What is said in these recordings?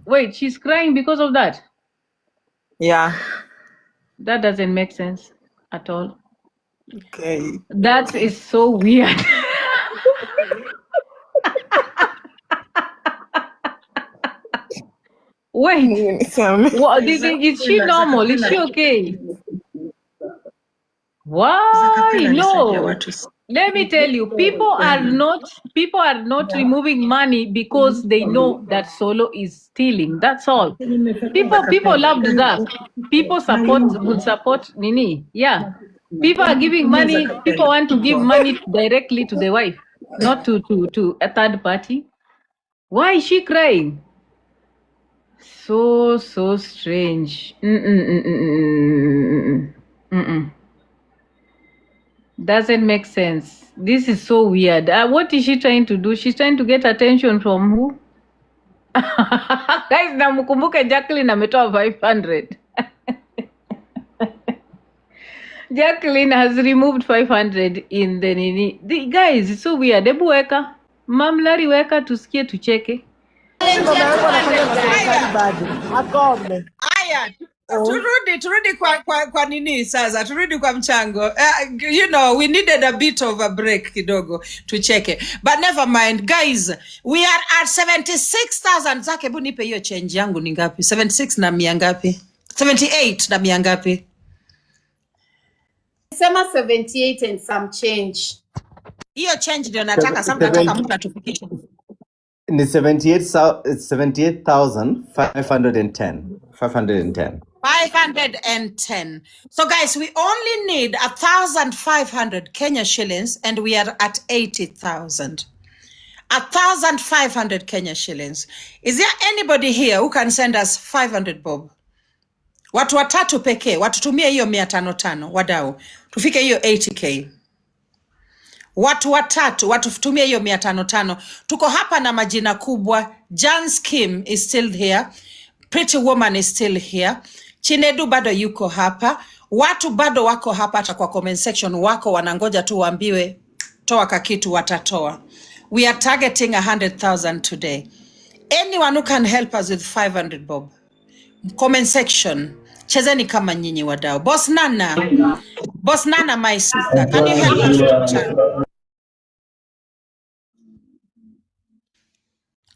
Wait, she's crying because of that? Yeah. That doesn't make sense at all. Okay. That is so weird. Wait, what, is she normal? Is she okay? Why? No. Let me tell you, people are not removing money because they know that Solo is stealing. That's all. People loved that. People would support Nini. Yeah. People are giving money. People want to give money directly to the wife, not to a third party. Why is she crying? So strange. Doesn't make sense. This is so weird. What is she trying to do? She's trying to get attention from who? Guys, namkumbuke Jacqueline ametoa 500. Jacqueline has removed 500 in the nini. Guys, it's so weird. Hebu weka. Mamlari weka tusikie tucheke. Aya, turudi kwa nini sasa, turudi kwa mchango. You know, we needed a bit of a break kidogo tucheke, but never mind guys, we are at 76,000. Zake bu nipe hiyo change yangu ni ngapi? 76 na mia ngapi? 78 na mia ngapi? Sema 78 and some change. Hiyo change ndio nataka sasa, nataka mtu atufikishe. Ni 78,510. 510. So guys, we only need 1,500 Kenya shillings and we are at 80,000. 1,500 Kenya shillings. Is there anybody here who can send us 500 bob? Watu watatu pekee, watutumie hiyo 500 wadau. Tufike hiyo 80k. Watu watatu, watutumie hiyo 500. Tuko hapa na majina kubwa. Jan Kim is still here. Pretty Woman is still here. Chinedu bado yuko hapa. Watu bado wako hapa hata kwa comment section wako wanangoja tu waambiwe toa kakitu watatoa. We are targeting 100,000 today. Anyone who can help us with 500 bob. Comment section. Chezeni kama nyinyi wadau. Boss Nana, my sister, can you help us?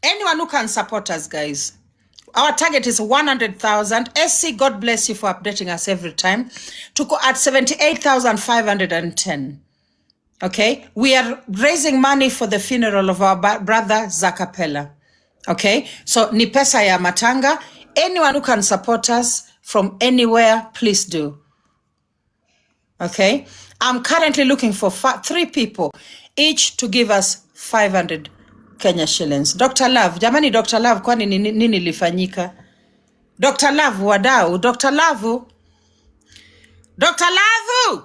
Anyone who can support us, guys. Our target is 100,000. SC, God bless you for updating us every time. To go at 78,510. Okay, we are raising money for the funeral of our brother Zakapela. Okay, so ni pesa ya matanga. Anyone who can support us from anywhere, please do. Okay, I'm currently looking for 3 people, each to give us 500 Kenya shillings. Dr. Love, jamani Dr. Love, kwani nini lifanyika? Dr. Love, wadau, Dr. Love. Dr. Love.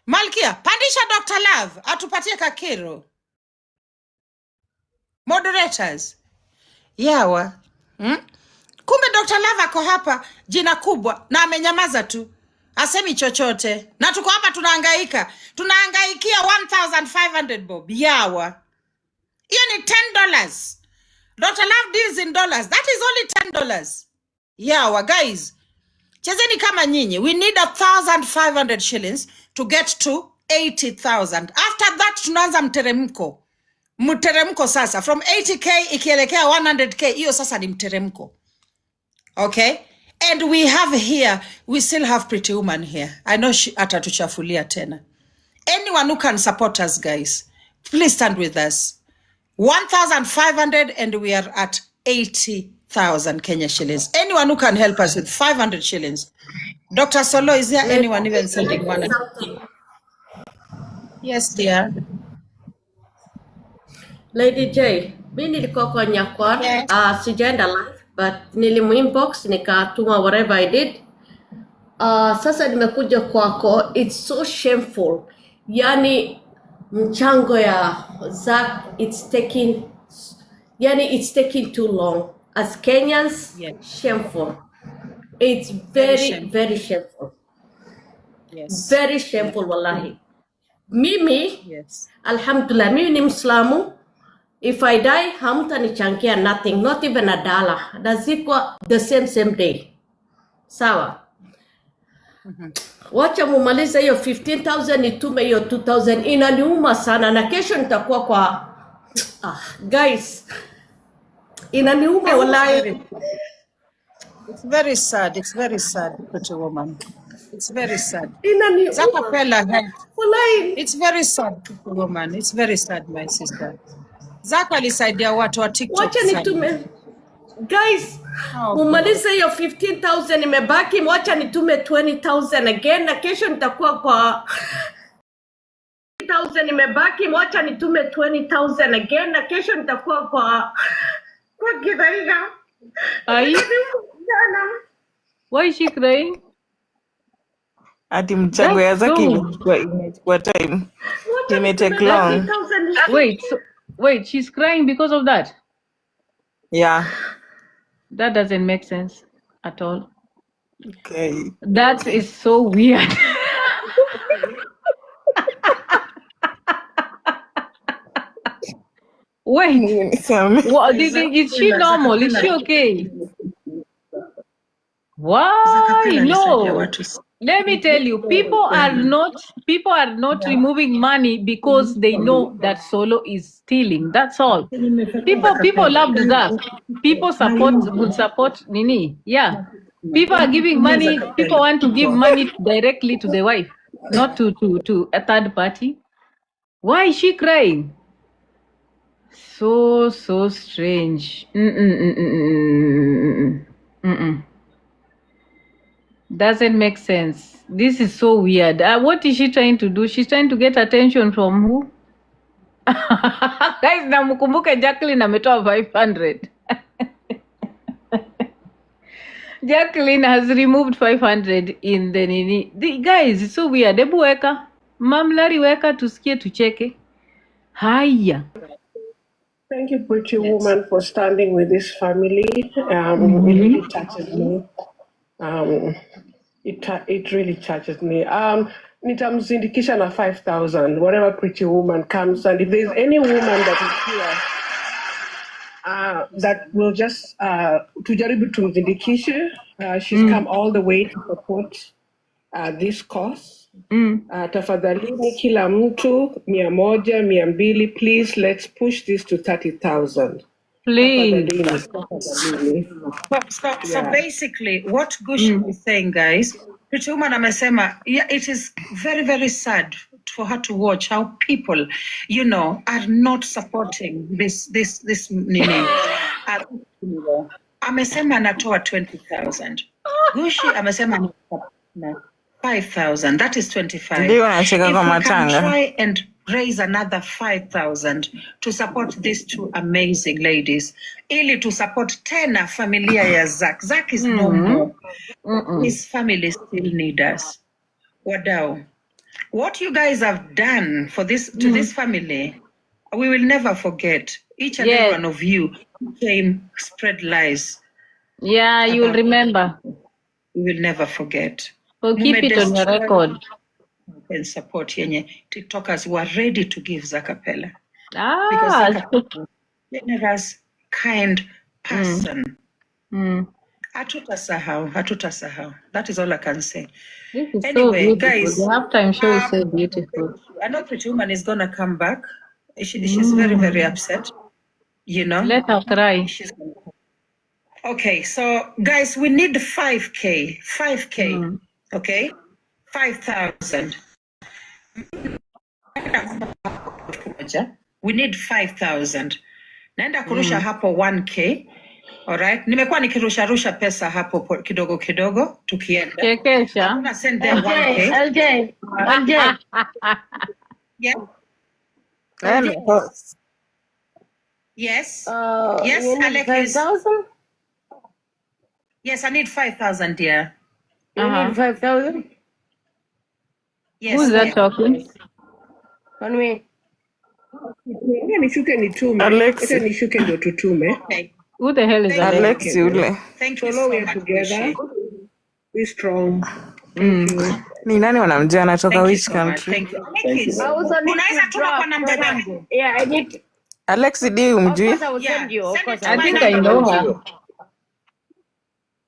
Malkia, pandisha Dr. Love, atupatie kakiro. Moderators. Yawa. Kumbe Dr. Love ako hapa, jina kubwa, na amenyamaza tu. Asemi chochote. Na tuko hapa tunahangaika. Tunahangaikia 1,500 bob. Yawa. Hiyo ni $10. Dr. Love deals in dollars. That is only $10. Yawa, guys. Chezeni kama nyinyi. We need 1,500 shillings to get to 80,000. After that, tunaanza mteremko. Mteremko sasa. From 80k ikielekea 100k. Hiyo sasa ni mteremko. Okay? And we have here, we still have Pretty Woman here. I know she atatuchafulia tena. Anyone who can support us, guys, please stand with us. 1,500 and we are at 80,000 Kenya shillings. Anyone who can help us with 500 shillings. Dr. Solo, is there anyone even sending one? Yes, dear. Lady J, mimi nilikuwa kwa Nyakwar, sijaenda live, but nilimuinbox nikatuma whatever I did. Sasa nimekuja kwako. It's so shameful. Yani mchango ya Zak, it's taking too long. As Kenyans, shameful. It's very shameful. Yes. Very shameful, wallahi. Mimi, alhamdulillah, mimi ni Muislamu. If I die, hamtanichangia nothing, not even a dollar. Nazikwa the same day. Sawa. Wacha mumalize hiyo 15,000 nitume hiyo 2,000. Inaniuma sana na kesho nitakuwa kwa guys. Inaniuma wallahi. It's very sad. It's very sad, pretty woman. It's very sad. Inaniuma. Zakapela, Wallahi. it's very sad, pretty woman. It's very sad, my sister. Zako alisaidia watu wa TikTok. Wacha nitume. Guys, mumalize hiyo 15,000 imebaki, wacha nitume 20,000 again na kesho nitakuwa kwa 20,000 imebaki, wacha nitume 20,000 again na kesho nitakuwa kwa Githaiga. Why is she crying? Ati mchango ya Zaki imechukua time. It may take long. Wait, she's crying because of that? Yeah. That doesn't make sense at all. Okay. That is so weird. Wait, is she normal? Is she okay? Why? No. Let me tell you, people are not removing money because they know that Solo is stealing. That's all. People love that. People would support Nini. Yeah. People are giving money. People want to give money directly to the wife, not to a third party. Why is she crying? So strange. Doesn't make sense. This is so weird. What is she trying to do? She's trying to get attention from who? Guys, namukumbuke Jacqueline ametoa 500. Jacqueline has removed 500 in the nini. Guys, it's so weird. Ebu weka. Mamlari weka tusikie tucheke. Haya. Thank you, pretty woman, for standing with this family. It really touches me. It really touches me. Nitamzindikisha na 5,000. Whatever pretty woman comes, and if there's any woman that is here that will just tujaribu tumzindikishe. She's come all the way to support this cause. Tafadhalini kila mtu 100, 200, please let's push this to 30,000. Please. So basically, what Gushi is saying, guys, pretty woman amesema, yeah, it is very, very sad for her to watch how people, are not supporting this nini. Amesema anatoa 20,000. Gushi amesema 5,000. That is 25. If we can try and raise another 5,000 to support these two amazing ladies, ili to support tena familia ya Zak. Zak is no more. His family still need us. Wadau, what you guys have done for this to this family, we will never forget. Each and every one of you came, spread lies. Yeah, you will remember. We will never forget. So keep it on your record. And support yenye TikTokers who are ready to give Zakapela. Because Zakapela is a generous, kind person. Hatutasahau. That is all I can say. This is Anyway, so guys, the halftime show is so beautiful. I know Pretty Woman is gonna come back. She's very, very upset. Let her cry. Okay, so guys, we need 5K. 5K. Okay? 5,000. We need 5,000. Naenda kurusha hapo 1K. Alright? Nimekuwa nikirusha pesa hapo kidogo kidogo tukienda. Kekesha. I'm gonna send them 1K. LJ. Yeah. Yes. Yes, Alex. 5,000? Yes, I need 5,000, dear. You need 5,000? Yes. Who's that talking? On me. Nishuke nitume. Alex. Nishuke ndo tutume. Okay. Who the hell is that? Alex yule. Thank you Solo, so we are much. together. Be strong. Ni nani wanamjua anatoka Thank you which so much. country? Thank you. I also need Unaweza to tuma kwa drop. namba yangu. Yeah, I need Alex D Of umjui? course, I will Yeah, send you. Of send course, it I to I will my think send I you. number. know her.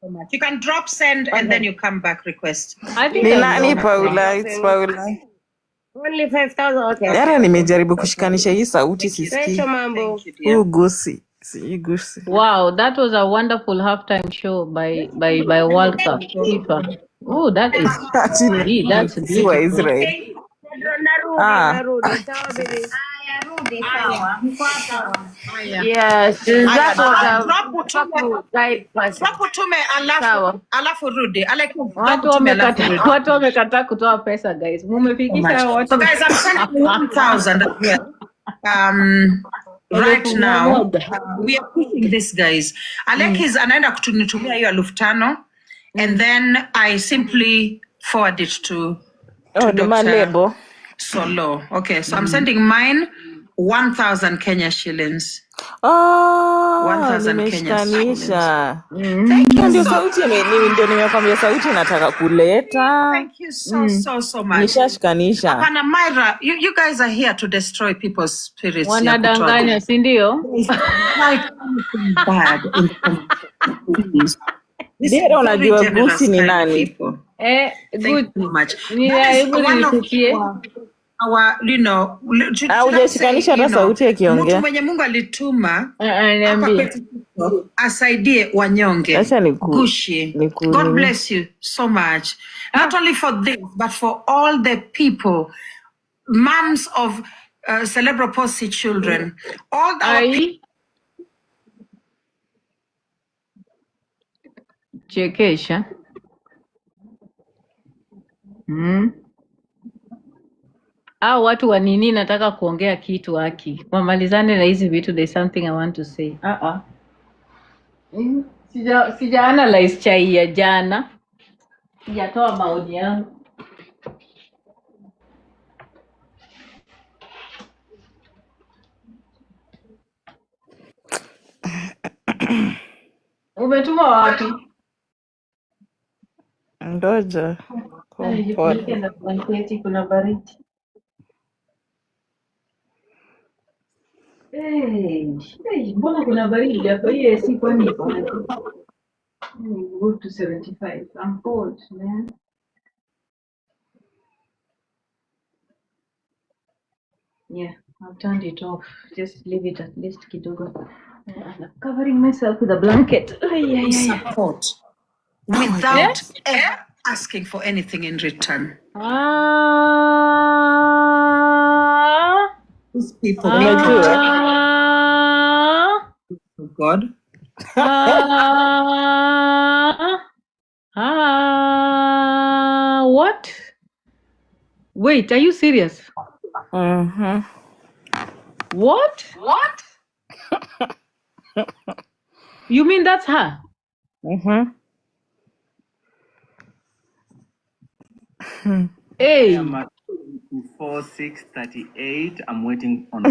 So much. You can drop send and then you come back request. I think Ni I nani know her. Paula? It's Paula. Only 5,000. Okay. Yara nimejaribu kushikanisha hii sauti Thank you. Kesho sisikii. mambo. Thank you, dear. Huu gusi. Si gusi. Wow, that was a wonderful halftime show by World Cup FIFA. Oh, that is Ati ni gee, that's si wa beautiful. Israel. Narudi. Sawa, baby. Haya. Haya. Yes, Haya, that was a drop utume, guide person. drop utume Sawa. alafu rudi. Alex, drop Watu utume alafu wamekataa rudi. watu wamekataa kutoa pesa guys. So Mumefikisha much. hao So watu guys, I'm sending 1,000 as well. Right elfu mia now, moja. we are pushing this, guys. Alekis anaenda kutunitumia hiyo 5,000 and then I simply forward it to Oh, ni Dr. malebo. Solo. Okay, so I'm sending mine 1,000 Kenya shillings. Oh, 1,000 Kenya shillings. nimeshikanisha. Thank you Ndio so sauti ndio nimekwambia sauti nataka kuleta. Thank you so much. Nishashikanisha. Hapana, Myra, you guys are here to destroy people's spirits. Wanadanganya, si ndio? Like anything bad in the community. This is Dera, very unajua generous gusi ni kind of nani? people. Good. Thank you so much. Ni That is aibu one of nisikie. our, should I say, Hujashikanisha hata sauti mtu akiongea. mwenye Mungu alituma hapa Niambie. kwetu asaidie wanyonge. Acha Gushi. God bless you so much. Not only for this, but for all the people, moms of cerebral palsy children, all our Ai. Chekesha. Watu wa nini nataka kuongea kitu haki. Wamalizane na hizi vitu, there's something I want to say. Sija analyze chai ya jana. Sijatoa maoni yangu. Umetuma wapi? Ndoja. Jifunike na blanketi, kuna baridi. Mbona kuna baridi hapa? Hii AC kwani iko aje? Go to 75. I'm cold, man. Yeah, I've turned it off. Just leave it at least kidogo. I'm covering myself with a blanket. support without ever asking for anything in return. These people God. What? Wait, are you serious? What? You mean that's her? Hey. 4638. I'm waiting on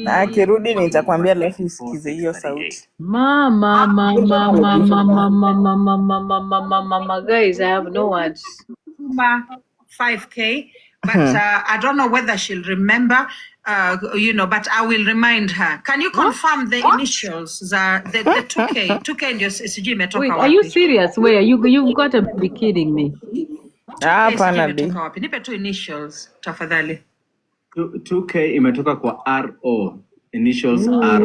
Na akirudi nitakwambia alafu usikize hiyo sauti. Mama, guys, I have no words. 5K, but I don't know whether she'll remember, but I will remind her. Can you confirm the initials, the 2K? 2K ndio sijui imetoka wapi. Wait, are you serious? Where you've got to be kidding me. Hapana di. Nipe tu initials tafadhali. 2K imetoka kwa RO. Initials R.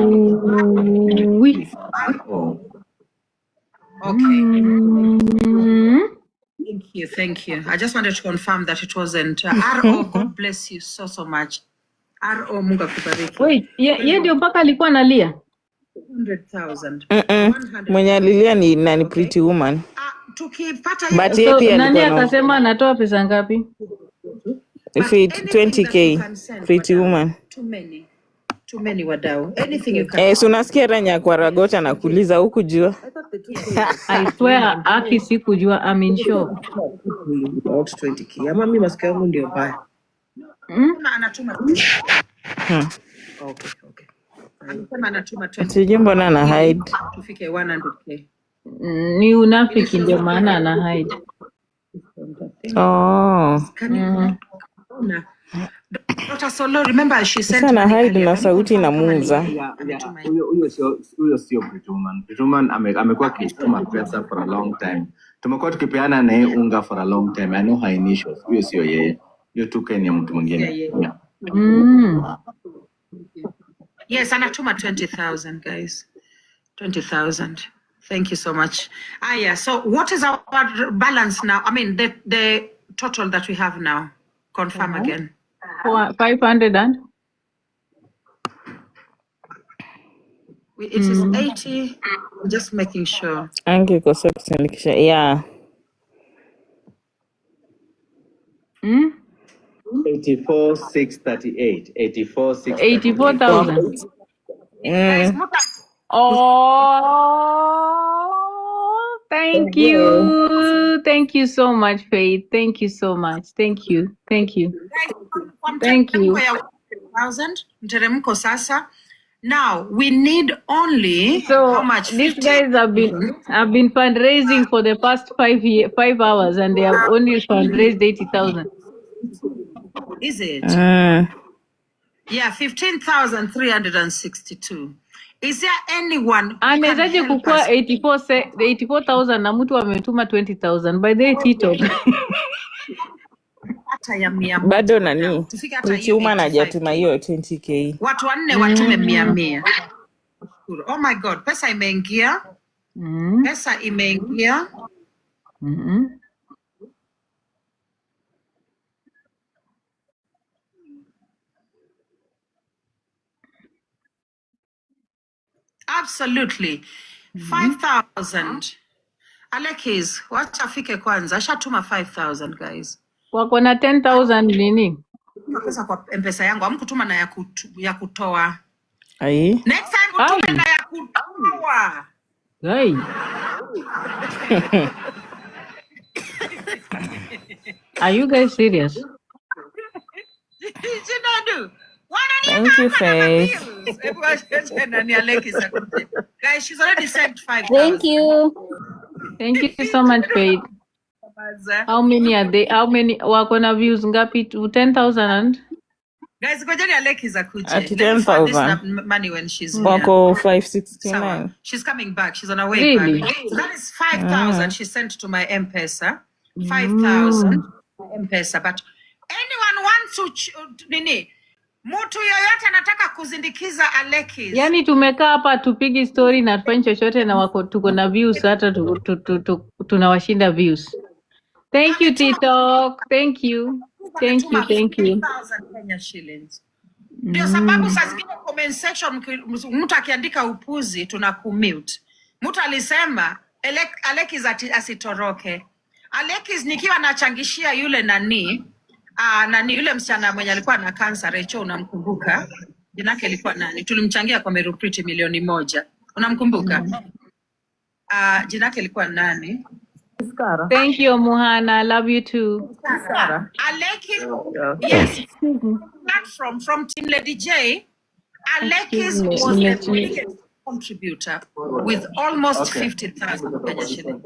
Okay. Thank you. I just wanted to confirm that it wasn't RO. God bless you so much. RO, Mungu akubariki. Wait, yeye ndio mpaka alikuwa analia. 100,000. Mwenye alilia ni nani? Pretty Woman. Tukipata But yeye pia nani alikuwa akasema anatoa pesa ngapi? If it 20K Pretty Woman. Too many wadau. Anything you can. So unasikia ranya kwa Ragota na kuuliza huku jua. I swear aki sikujua, I'm in shock. About 20K. Ama mimi masikio yangu ndio baya. Anatuma. Okay. Anasema anatuma 20. Sijui mbona ana hide. Tufike 100K. Ni unafiki ndio maana ana hide. Dr. Solo, remember she sent Sana money hide earlier. na Can you sauti confirm kama inamuuza. ametuma hiyo? Huyo sio Pretty Woman. Pretty Woman amekuwa akituma pesa for a long time. Tumekuwa tukipeana na yeye unga for a long time. I know her initials. Huyo sio yeye. Hiyo 2K ni mtu mwingine. Yeah. Yes, anatuma 20,000 guys. 20,000. Thank you so much. Yeah. So what is our balance now? I mean, the total that we have now. Confirm again. 500 and? It is 80. I'm just making sure. Ange kosa kusindikisha. Yeah. 84,638. 84,638. 84,000. Guys, Oh, thank you. Thank you so much, Faith. Thank you so much. Thank you. Thank you. Thank you. 1,000. Mteremko sasa. Now we need only how much? These guys have been fundraising for the past 5 hours, and they have only fundraised 80,000. Is it? Yeah, 15,362. Is there anyone? Amezaje kukua 84,000 na mtu ametuma 20,000 by the TikTok. Bado nani? Pretty Woman hajatuma hiyo 20K. Watu wanne watume 100. Oh my God, pesa imeingia. Pesa imeingia. Absolutely. 5,000. Alekis, wacha afike kwanza. Ashatuma 5,000 guys. Wako na 10,000 nini? Pesa kwa M-Pesa yangu. Hamkutuma na ya kutoa. Ai. Next time utume na ya kutoa. Hey. Are you guys serious? Thank you, Faith. Guys, she's already sent 5,000. Thank you. Thank you so much, Faith. How many are they? How many wako na views ngapi? 10,000 and? Guys, ngojeni Alekis akuje. At 10,000. Money when she's wako 569. She's coming back. She's on her way back. So that is 5,000 she sent to my M-Pesa. 5,000 M-Pesa. But anyone wants to nini? Mtu yoyote anataka kuzindikiza Alekis. Yani tumekaa hapa tupigi story na tufanye chochote na wako tuko na views hata tunawashinda views. Thank you TikTok. Thank you. Thank you. 3,000 Kenya shillings. Ndio sababu saa zingine comment section mtu akiandika upuzi tunakumute. Mtu alisema Alekis asitoroke. Alekis nikiwa nachangishia yule nani yule msichana mwenye alikuwa na cancer Rachel, unamkumbuka? Jina lake ilikuwa nani? Tulimchangia kwa Meru Pretty 1,000,000. Unamkumbuka? Jina lake ilikuwa nani? Thank you, Muhana. I love you too. Alekis, yes. From Team Lady J, Alekis was the biggest contributor with almost 50,000 Kenya shillings.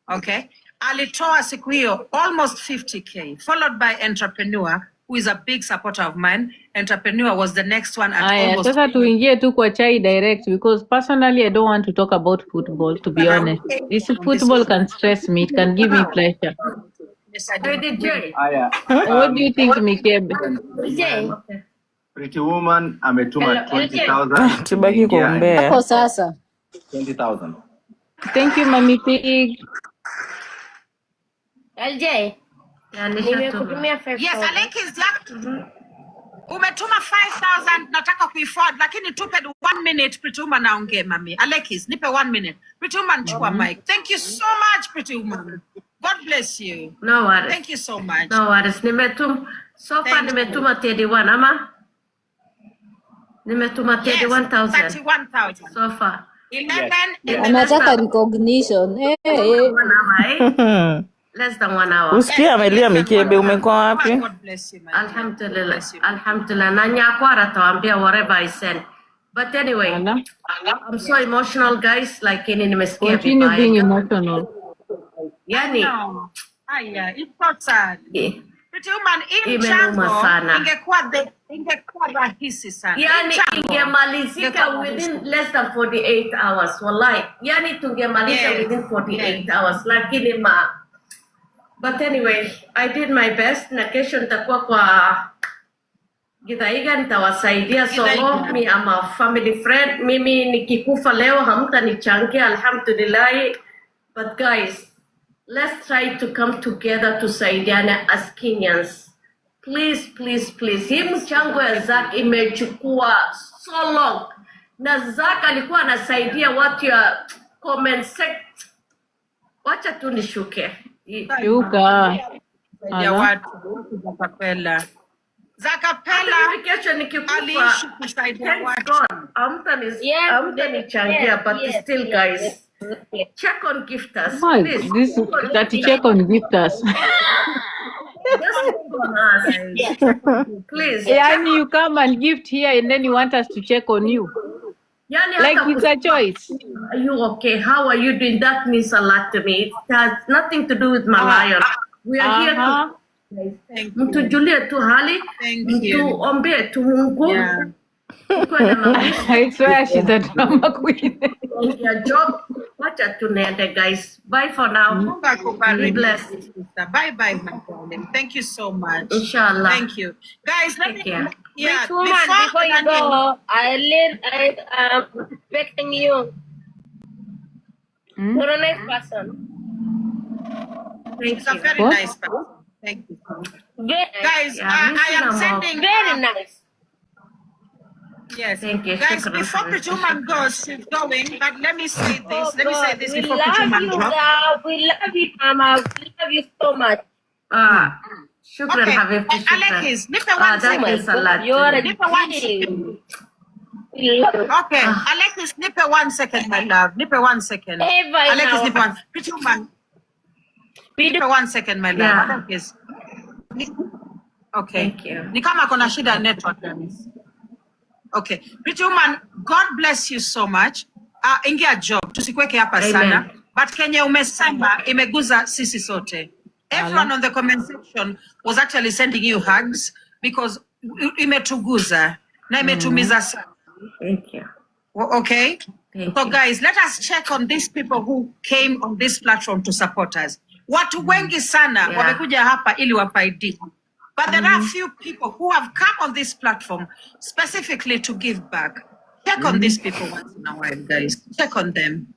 Okay. Alitoa siku hiyo almost 50K, followed by Entrepreneur, who is a big supporter of mine. Entrepreneur was the next one at almost. Sasa tuingie tu kwa chai direct, because personally I don't want to talk about football, to be honest. This football can stress me. It can give me pleasure. What do you think, Mikebe? Pretty Woman ametuma 20,000. Tubaki kuombea. Hapo sasa. 20,000. Thank you, Mami Pig. LJ. Nimekutumia 5,000. Yes, Alekis, umetuma 5,000, nataka kuiforward lakini tupe 1 minute Pretty Woman naongee mami. Alekis, nipe 1 minute. Pretty Woman chukua mic. Thank you so much Pretty Woman. God bless you. No worries. Thank you so much. No worries. Nimetuma 31 ama? Nimetuma 31,000. 31,000. So far. 11. Anataka recognition. Less than 1 hour. Usikia amelia Mikebe, umekuwa wapi? God bless you, man. Alhamdulillah. Alhamdulillah. Na Nyakwara tawambia whatever I send. But anyway, I'm so emotional guys, like nimesikia vibaya. Continue being emotional. Yani, It's so sad. Pretty woman, imenuma sana. ingekuwa rahisi sana. Yani ingemalizika within less than 48 hours. Wallahi. Yani tungemaliza within 48 hours. Lakini but anyway, I did my best. Na kesho nitakuwa kwa Githaiga, nitawasaidia Solo. Me, I'm a family friend. Mimi nikikufa leo hamtanichangia, alhamdulillah. But guys, let's try to come together to saidiana as Kenyans. Please, please, please. Hii mchango ya Zack imechukua so long. Na Zack alikuwa anasaidia watu ya comment sect. Wacha tu nishuke. Shuka. Ya watu Zakapela. Zakapela Kesho nikikufa kusaidia watu. Hamtanichangia, but still guys. Check on gifters. Please. This that check on gifters. Please. Yani you come and gift here and then you want us to check on you. Like it's a choice. Are you okay? How are you doing? That means a lot to me. It has nothing to do with Malayan. We are here to mtujulie tu hali, mtuombee tu Mungu. I swear she's a drama queen. Your job. Wacha tunende guys. Bye for now. Be blessed. Bye bye, my darling. Thank you so much. Inshallah. Thank you. Guys, let me care. yeah, before you go, I'm expecting you. You're a nice person. He's a very nice person. Thank you. Guys, I am sending very nice. Yes. Thank you. Guys, before Pretty Woman goes, she's going, but let me say this. Let me say this We before love Pretty Woman you, goes. we love you, Mama. We love you so much. Shukran, Habibti. Alexis, nipe one That means a lot. You're a Nipe 1 second. Okay, Alexis, nipe 1 second, my love. Nipe 1 second. Alexis, nipe 1. Pretty Woman. Nipe 1 second, my love. Yeah. Alexis. Okay. Thank you. Ni kama kuna shida network. Okay. Pretty Woman, God bless you so much. Ingia job. Tusikweke hapa sana. But Kenya umesema imeguza sisi sote. Everyone on the comment section was actually sending you hugs because imetuguza na imetumiza sana. Thank you. Okay? Thank So you. guys, let us check on these people who came on this platform to support us. Watu wengi sana wamekuja hapa ili wafaidike. But there are a few people who have come on this platform specifically to give back. Check on these people once in a while, guys. Check on them.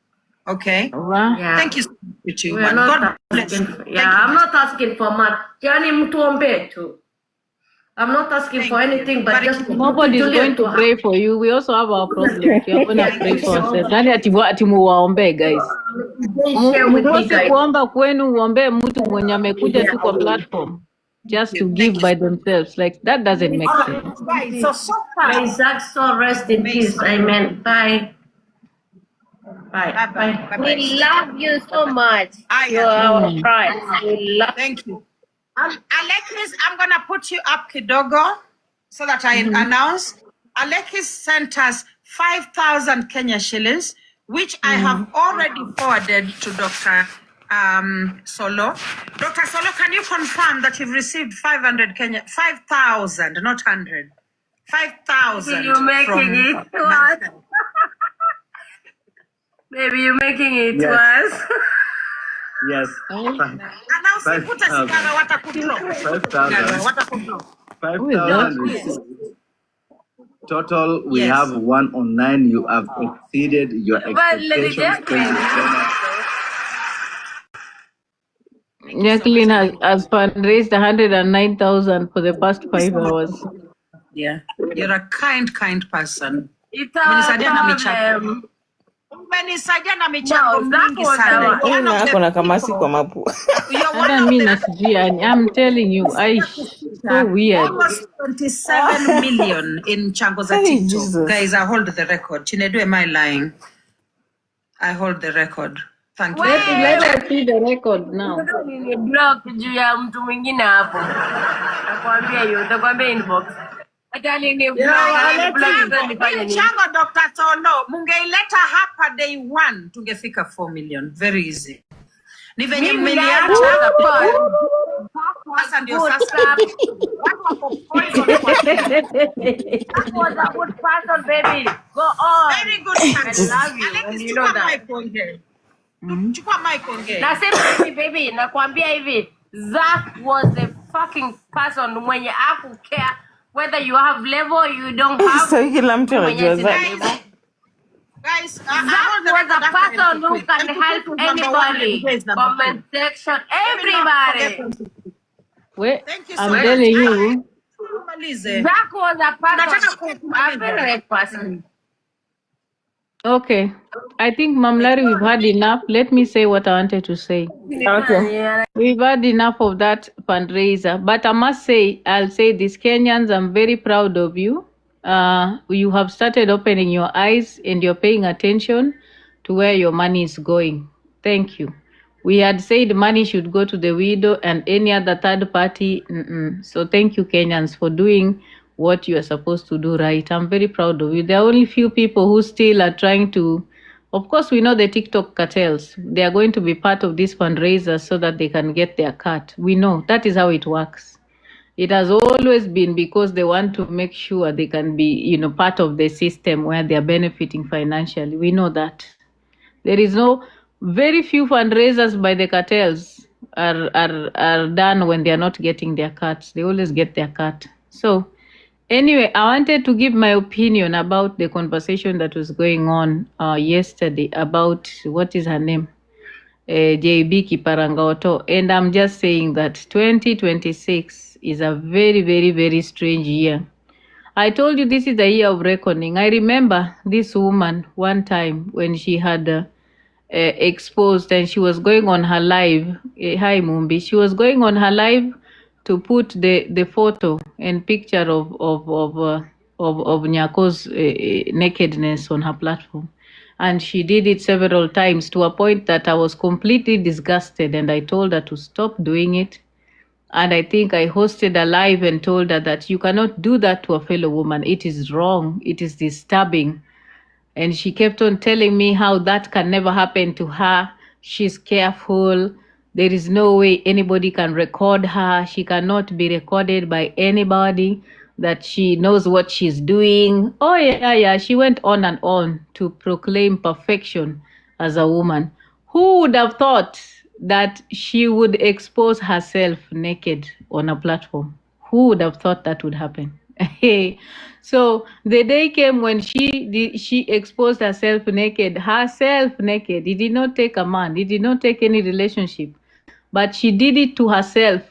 Okay? Yeah. Thank you so much. We are not asking, I'm not asking for much. Yani mtuombe tu. I'm not asking for anything, but just Nobody is going to pray for you. We also have our problems. We are going to pray for ourselves. Nani atimuwaombe, guys? Mkose kuomba kwenu uombe mtu mwenye amekuja tu kwa platform just to give by themselves. Like that doesn't make sense. Right. So far. May Zack so rest in peace. Amen. Bye. Bye. Bye. We love you so much. You're our friends. We love. Thank you. Alexis, I'm gonna put you up kidogo so that I announce. Alexis sent us 5,000 Kenya shillings, which I have already forwarded to Dr. Solo. Dr. Solo, can you confirm that you've received 5,000, not 100? 5,000. You're making it worse. Maybe you're making it worse. Yes. 5,000. Total, we have 109. You have exceeded your expectations. Jacqueline has fundraised 109,000 for the past 5 hours. Yeah, you're a kind person. It's a problem. Umenisaidia na michango mingi sana. Kuna kamasi kwa mapua. Hata mimi nasijia. I'm telling you, so weird. Almost 27 million in mchango za TikTok. Guys, I hold the record. Chinedu, am I lying? I hold the record. Thank you. Let us see the record now. Ni block juu ya mtu mwingine hapo. Nakwambia hiyo, utakwambia inbox. Mchango Dr. Solo, mungeileta hapa day 1, tungefika 4 million. Very easy. Ni venye mmeniacha Sasa ndio good sasa. stuff. Watu wako poison kwa That was a good person, baby. Go on. very good I person. love you, and you know that. Chukua mic ongea. Nasema baby, nakwambia hivi, Zach was the fucking person mwenye care whether you have level, you don't have. So kila mtu anajua Zach. Guys, Zach was a person who can help anybody. Comment section, everybody. Wait, Thank you so I'm much. telling you. Zach was a person, a very person. Okay. I think, Mam Larry, we've had enough. Let me say what I wanted to say. Okay. We've had enough of that fundraiser. But I must say, I'll say this, Kenyans, I'm very proud of you. You have started opening your eyes and you're paying attention to where your money is going. Thank you. We had said money should go to the widow and any other third party. So thank you, Kenyans, for doing what you are supposed to do right. I'm very proud of you. There are only few people who still are trying to, of course, we know the TikTok cartels. They are going to be part of this fundraiser so that they can get their cut. We know that is how it works. It has always been because they want to make sure they can be, part of the system where they are benefiting financially. We know that. There is very few fundraisers by the cartels are done when they are not getting their cuts. They always get their cut. So anyway, I wanted to give my opinion about the conversation that was going on yesterday about, what is her name? JB Kiparangoto. And I'm just saying that 2026 is a very, very, very strange year. I told you this is the year of reckoning. I remember this woman one time when she had exposed and she was going on her live. Hi Mumbi. She was going on her live to put the photo and picture of Nyako's nakedness on her platform. And she did it several times to a point that I was completely disgusted and I told her to stop doing it. And I think I hosted a live and told her that you cannot do that to a fellow woman. It is wrong. It is disturbing. And she kept on telling me how that can never happen to her. She's careful. There is no way anybody can record her. She cannot be recorded by anybody, that she knows what she's doing. Oh, yeah. She went on to proclaim perfection as a woman. Who would have thought that she would expose herself naked on a platform? Who would have thought that would happen? So the day came when she exposed herself naked. It did not take a man. It did not take any relationship. But she did it to herself.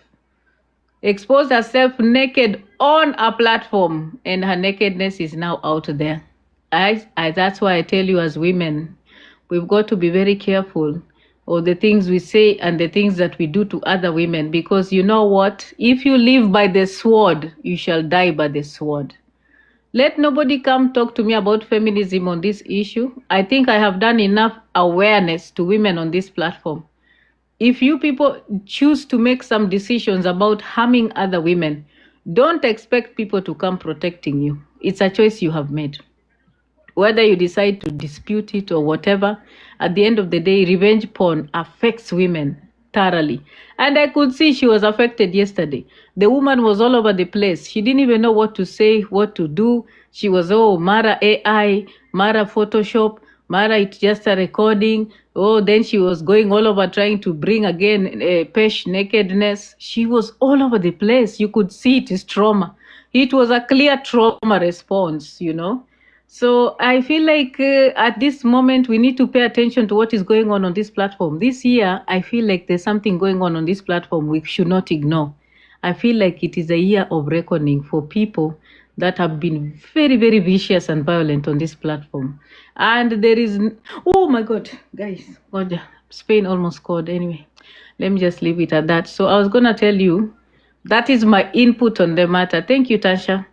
Exposed herself naked on a platform. And her nakedness is now out there. That's why I tell you, as women, we've got to be very careful of the things we say and the things that we do to other women. Because you know what? If you live by the sword, you shall die by the sword. Let nobody come talk to me about feminism on this issue. I think I have done enough awareness to women on this platform. If you people choose to make some decisions about harming other women, don't expect people to come protecting you. It's a choice you have made. Whether you decide to dispute it or whatever, at the end of the day, revenge porn affects women thoroughly. And I could see she was affected yesterday. The woman was all over the place. She didn't even know what to say, what to do. She was, Mara AI, Mara Photoshop, Mara it's just a recording. Then she was going all over trying to bring again Pesh nakedness. She was all over the place. You could see it is trauma. It was a clear trauma response, So I feel like at this moment, we need to pay attention to what is going on this platform. This year, I feel like there's something going on this platform we should not ignore. I feel like it is a year of reckoning for people that have been very, very vicious and violent on this platform. And there is, oh my God, guys, Spain almost scored anyway. Let me just leave it at that. So I was going to tell you, that is my input on the matter. Thank you, Tasha.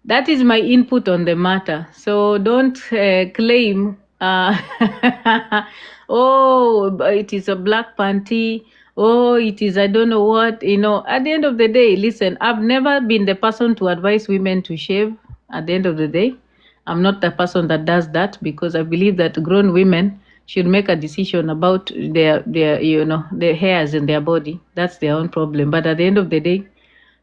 That is my input on the matter. So don't claim, it is a black panty. It is I don't know what. At the end of the day, listen, I've never been the person to advise women to shave. At the end of the day, I'm not the person that does that, because I believe that grown women should make a decision about their their hairs in their body. That's their own problem. But at the end of the day,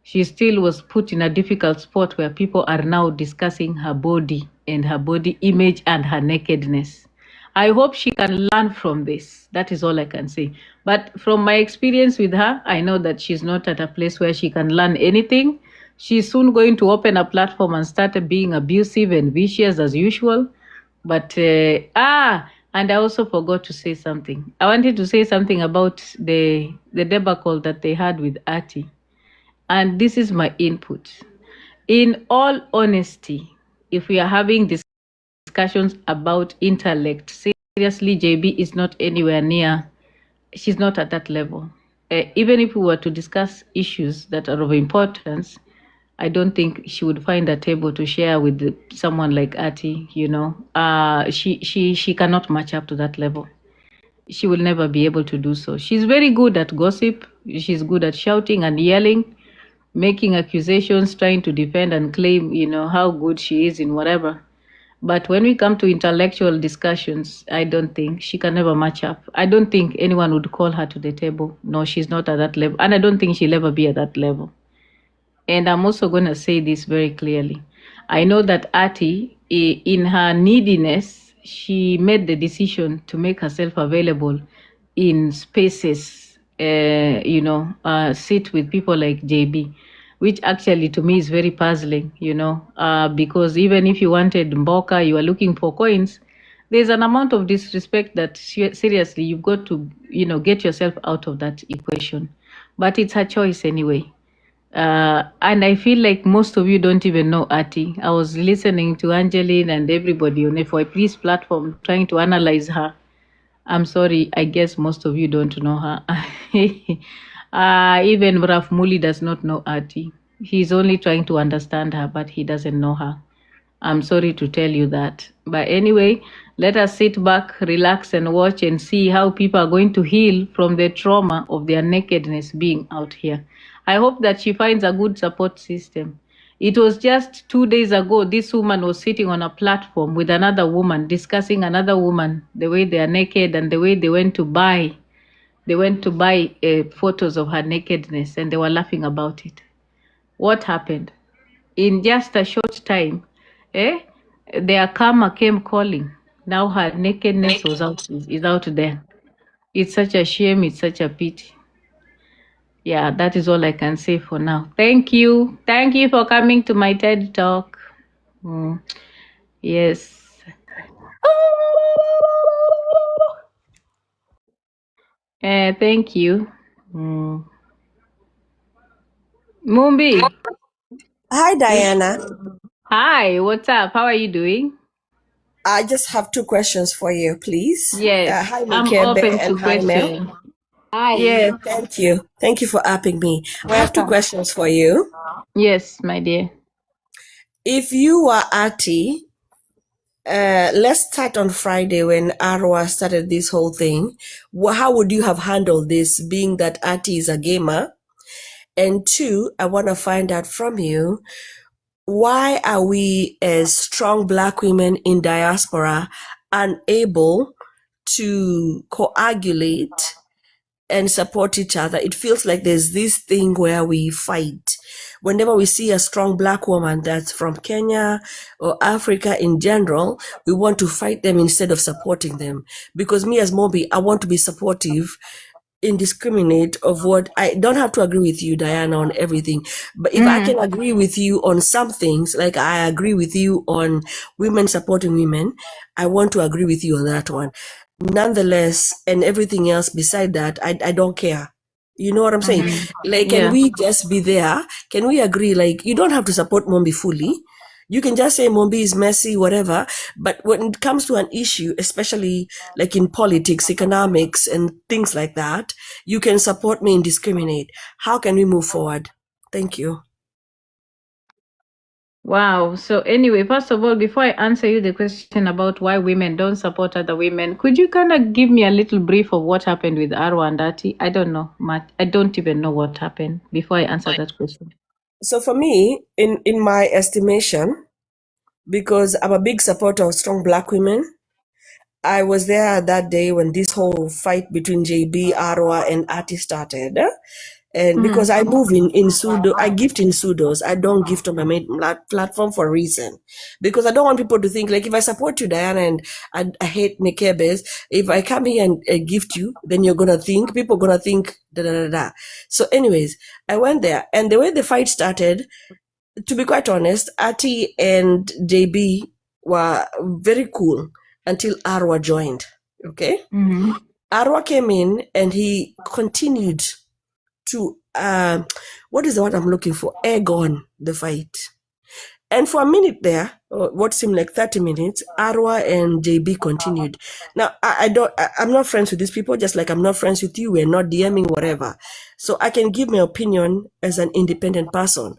she still was put in a difficult spot where people are now discussing her body and her body image and her nakedness. I hope she can learn from this. That is all I can say. But from my experience with her, I know that she's not at a place where she can learn anything. She's soon going to open a platform and start being abusive and vicious as usual. But and I also forgot to say something. I wanted to say something about the debacle that they had with Ati. And this is my input. In all honesty, if we are having discussions about intellect, seriously, JB is not anywhere near, she's not at that level. Even if we were to discuss issues that are of importance, I don't think she would find a table to share with someone like Ati, she cannot match up to that level. She will never be able to do so. She's very good at gossip. She's good at shouting and yelling, making accusations, trying to defend and claim, how good she is in whatever. But when we come to intellectual discussions, I don't think she can ever match up. I don't think anyone would call her to the table. No, she's not at that level. And I don't think she'll ever be at that level. And I'm also going to say this very clearly. I know that Ati, in her neediness, she made the decision to make herself available in spaces, sit with people like JB, which actually to me is very puzzling, because even if you wanted Mboka, you are looking for coins, there's an amount of disrespect that seriously you've got to, get yourself out of that equation. But it's her choice anyway. And I feel like most of you don't even know Ati. I was listening to Angeline and everybody on FYP's platform trying to analyze her. I'm sorry, I guess most of you don't know her. Even Raf Muli does not know Ati. He's only trying to understand her, but he doesn't know her. I'm sorry to tell you that. But anyway, let us sit back, relax, and watch and see how people are going to heal from the trauma of their nakedness being out here. I hope that she finds a good support system. It was just 2 days ago, this woman was sitting on a platform with another woman, discussing another woman, the way they are naked and the way they went to buy photos of her nakedness, and they were laughing about it. What happened? In just a short time, their karma came calling. Now her nakedness is out there. It's such a shame. It's such a pity. Yeah, that is all I can say for now. Thank you. Thank you for coming to my TED Talk. Yes. Thank you. Mumbi. Hi, Diana. Hi, what's up? How are you doing? I just have 2 questions for you, please. Yes, hi, I'm Mukebe, open to and hi, Mel. questions. Hi. Yeah, thank you. Thank you for upping me. I have 2 Welcome. questions for you. Yes, my dear. If you were Ati, let's start on Friday when Arwa started this whole thing. How would you have handled this, being that Ati is a gamer? And 2, I want to find out from you, why are we as strong Black women in diaspora unable to coagulate and support each other? It feels like there's this thing where we fight. Whenever we see a strong Black woman that's from Kenya or Africa in general, we want to fight them instead of supporting them. Because me as Mobi, I want to be supportive, indiscriminate of what I don't have to agree with you, Diana, on everything. But if I can agree with you on some things, like I agree with you on women supporting women, I want to agree with you on that one. Nonetheless, and everything else beside that, I don't care. You know what I'm saying? Like, can we just be there? Can we agree? Like, you don't have to support Mombi fully. You can just say Mombi is messy, whatever. But when it comes to an issue, especially like in politics, economics, and things like that, you can support me and discriminate. How can we move forward? Thank you. Wow. So anyway, first of all, before I answer you the question about why women don't support other women, could you kind of give me a little brief of what happened with Arwa and Ati? I don't know much. I don't even know what happened before I answer that question. So for me, in my estimation, because I'm a big supporter of strong Black women, I was there that day when this whole fight between JB, Arwa, and Ati started. And because I move in pseudo, I gift in pseudos. I don't gift on my main platform for a reason. Because I don't want people to think, like, if I support you, Diana, and I hate Nekebes, if I come here and gift you, then people are going to think, da da da da. So anyways, I went there. And the way the fight started, to be quite honest, Ati and JB were very cool until Arwa joined. Okay? Arwa came in and he continued to, what is the word I'm looking for? Egg on the fight. And for a minute there, what seemed like 30 minutes, Arwa and JB continued. Now, I'm not friends with these people, just like I'm not friends with you. We're not DMing, whatever. So I can give my opinion as an independent person.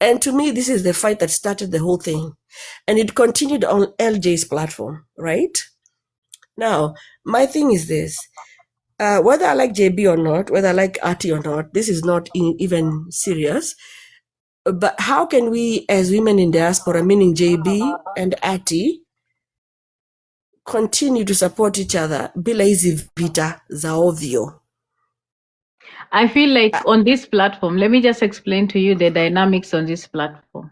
And to me, this is the fight that started the whole thing. And it continued on LJ's platform, right? Now, my thing is this. Whether I like JB or not, whether I like Ati or not, this is not even serious. But how can we, as women in diaspora, meaning JB and Ati, continue to support each other bila hizi vita za ovyo? I feel like on this platform, let me just explain to you the dynamics on this platform.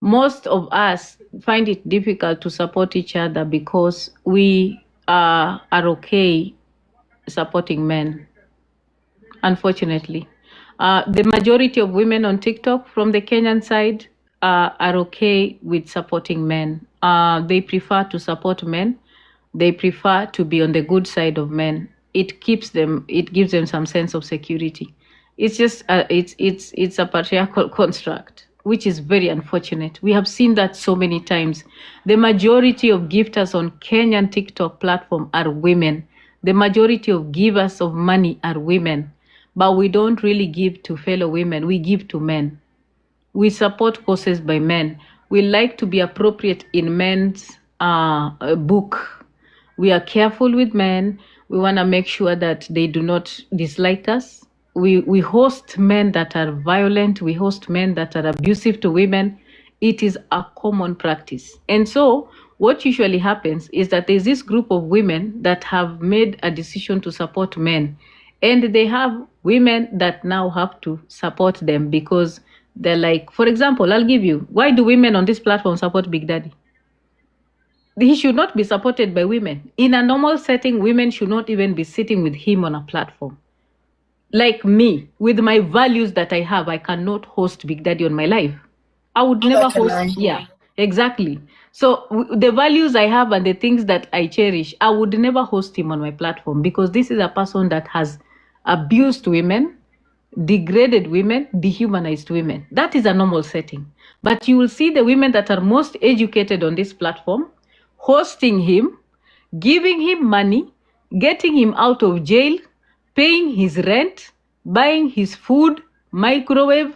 Most of us find it difficult to support each other because we are okay supporting men, unfortunately. The majority of women on TikTok from the Kenyan side are okay with supporting men. They prefer to support men. They prefer to be on the good side of men. It gives them some sense of security. It's just it's a patriarchal construct, which is very unfortunate. We have seen that so many times. The majority of gifters on Kenyan TikTok platform are women. The majority of givers of money are women. But we don't really give to fellow women. We give to men. We support causes by men. We like to be appropriate in men's book. We are careful with men. We want to make sure that they do not dislike us. We host men that are violent. We host men that are abusive to women. It is a common practice. And so what usually happens is that there's this group of women that have made a decision to support men. And they have women that now have to support them because they're like, for example, I'll give you, why do women on this platform support Big Daddy? He should not be supported by women. In a normal setting, women should not even be sitting with him on a platform. Like me, with my values that I have, I cannot host Big Daddy on my life. I would never host. Yeah, exactly. So the values I have and the things that I cherish, I would never host him on my platform because this is a person that has abused women, degraded women, dehumanized women. That is a normal setting. But you will see the women that are most educated on this platform hosting him, giving him money, getting him out of jail, paying his rent, buying his food, microwave.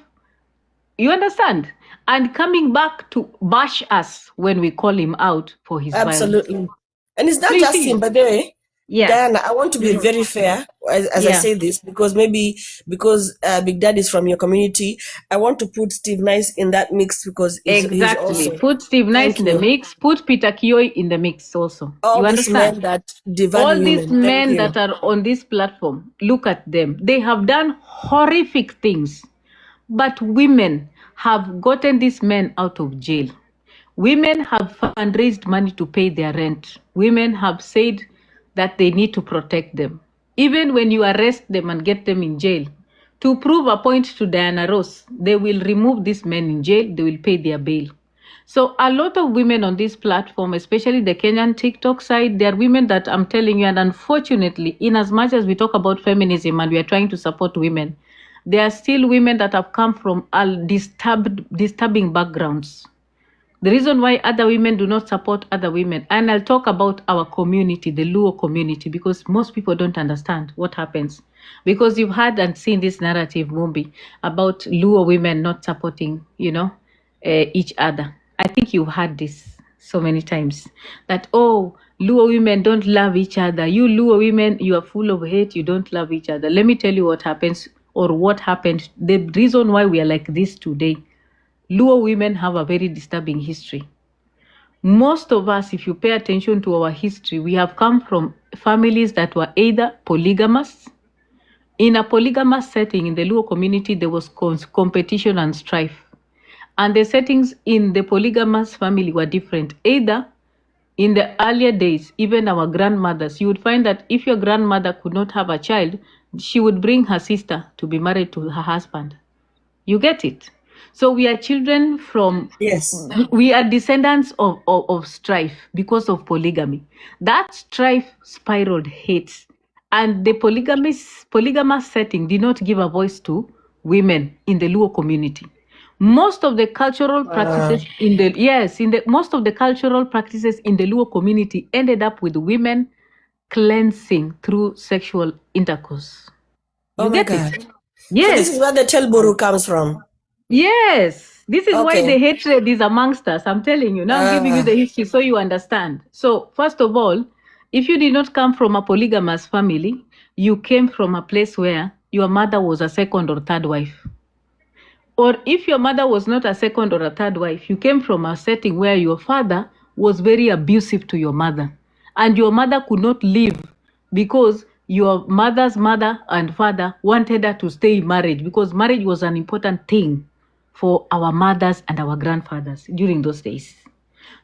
You understand? And coming back to bash us when we call him out for his Absolutely. violence. And it's not just him, by the way. Yeah. Diana, I want to be very fair as I say this because Big Daddy is from your community. I want to put Steve Nice in that mix because he's also, put Steve Nice in the mix. Put Peter Kioi in the mix also. All you these understand? men that devalue all these women. men that are on this platform, look at them. They have done horrific things, but women have gotten these men out of jail. Women have fundraised money to pay their rent. Women have said that they need to protect them. Even when you arrest them and get them in jail, to prove a point to Diana Ross, they will remove these men in jail, they will pay their bail. So a lot of women on this platform, especially the Kenyan TikTok side, there are women that I'm telling you, and unfortunately, in as much as we talk about feminism and we are trying to support women, there are still women that have come from disturbing backgrounds. The reason why other women do not support other women, and I'll talk about our community, the Luo community, because most people don't understand what happens. Because you've heard and seen this narrative, Mumbi, about Luo women not supporting, each other. I think you've heard this so many times, that, oh, Luo women don't love each other. You Luo women, you are full of hate, you don't love each other. Let me tell you what happens, or what happened. The reason why we are like this today. Luo women have a very disturbing history. Most of us, if you pay attention to our history, we have come from families that were either polygamous. In a polygamous setting in the Luo community, there was competition and strife. And the settings in the polygamous family were different. Either in the earlier days, even our grandmothers, you would find that if your grandmother could not have a child, she would bring her sister to be married to her husband. You get it? So we are children from, Yes. we are descendants of strife because of polygamy. That strife spiraled hate. And the polygamous setting did not give a voice to women in the Luo community. Most of the cultural practices most of the cultural practices in the Luo community ended up with women cleansing through sexual intercourse. Oh You my get God. it? So Yes. this is where the Telburu comes from. Yes, this is why the Okay. hatred is amongst us. I'm telling you. Now I'm giving you the history so you understand. So, first of all, if you did not come from a polygamous family, you came from a place where your mother was a second or third wife. Or if your mother was not a second or a third wife, you came from a setting where your father was very abusive to your mother. And your mother could not live because your mother's mother and father wanted her to stay in marriage because marriage was an important thing for our mothers and our grandfathers during those days.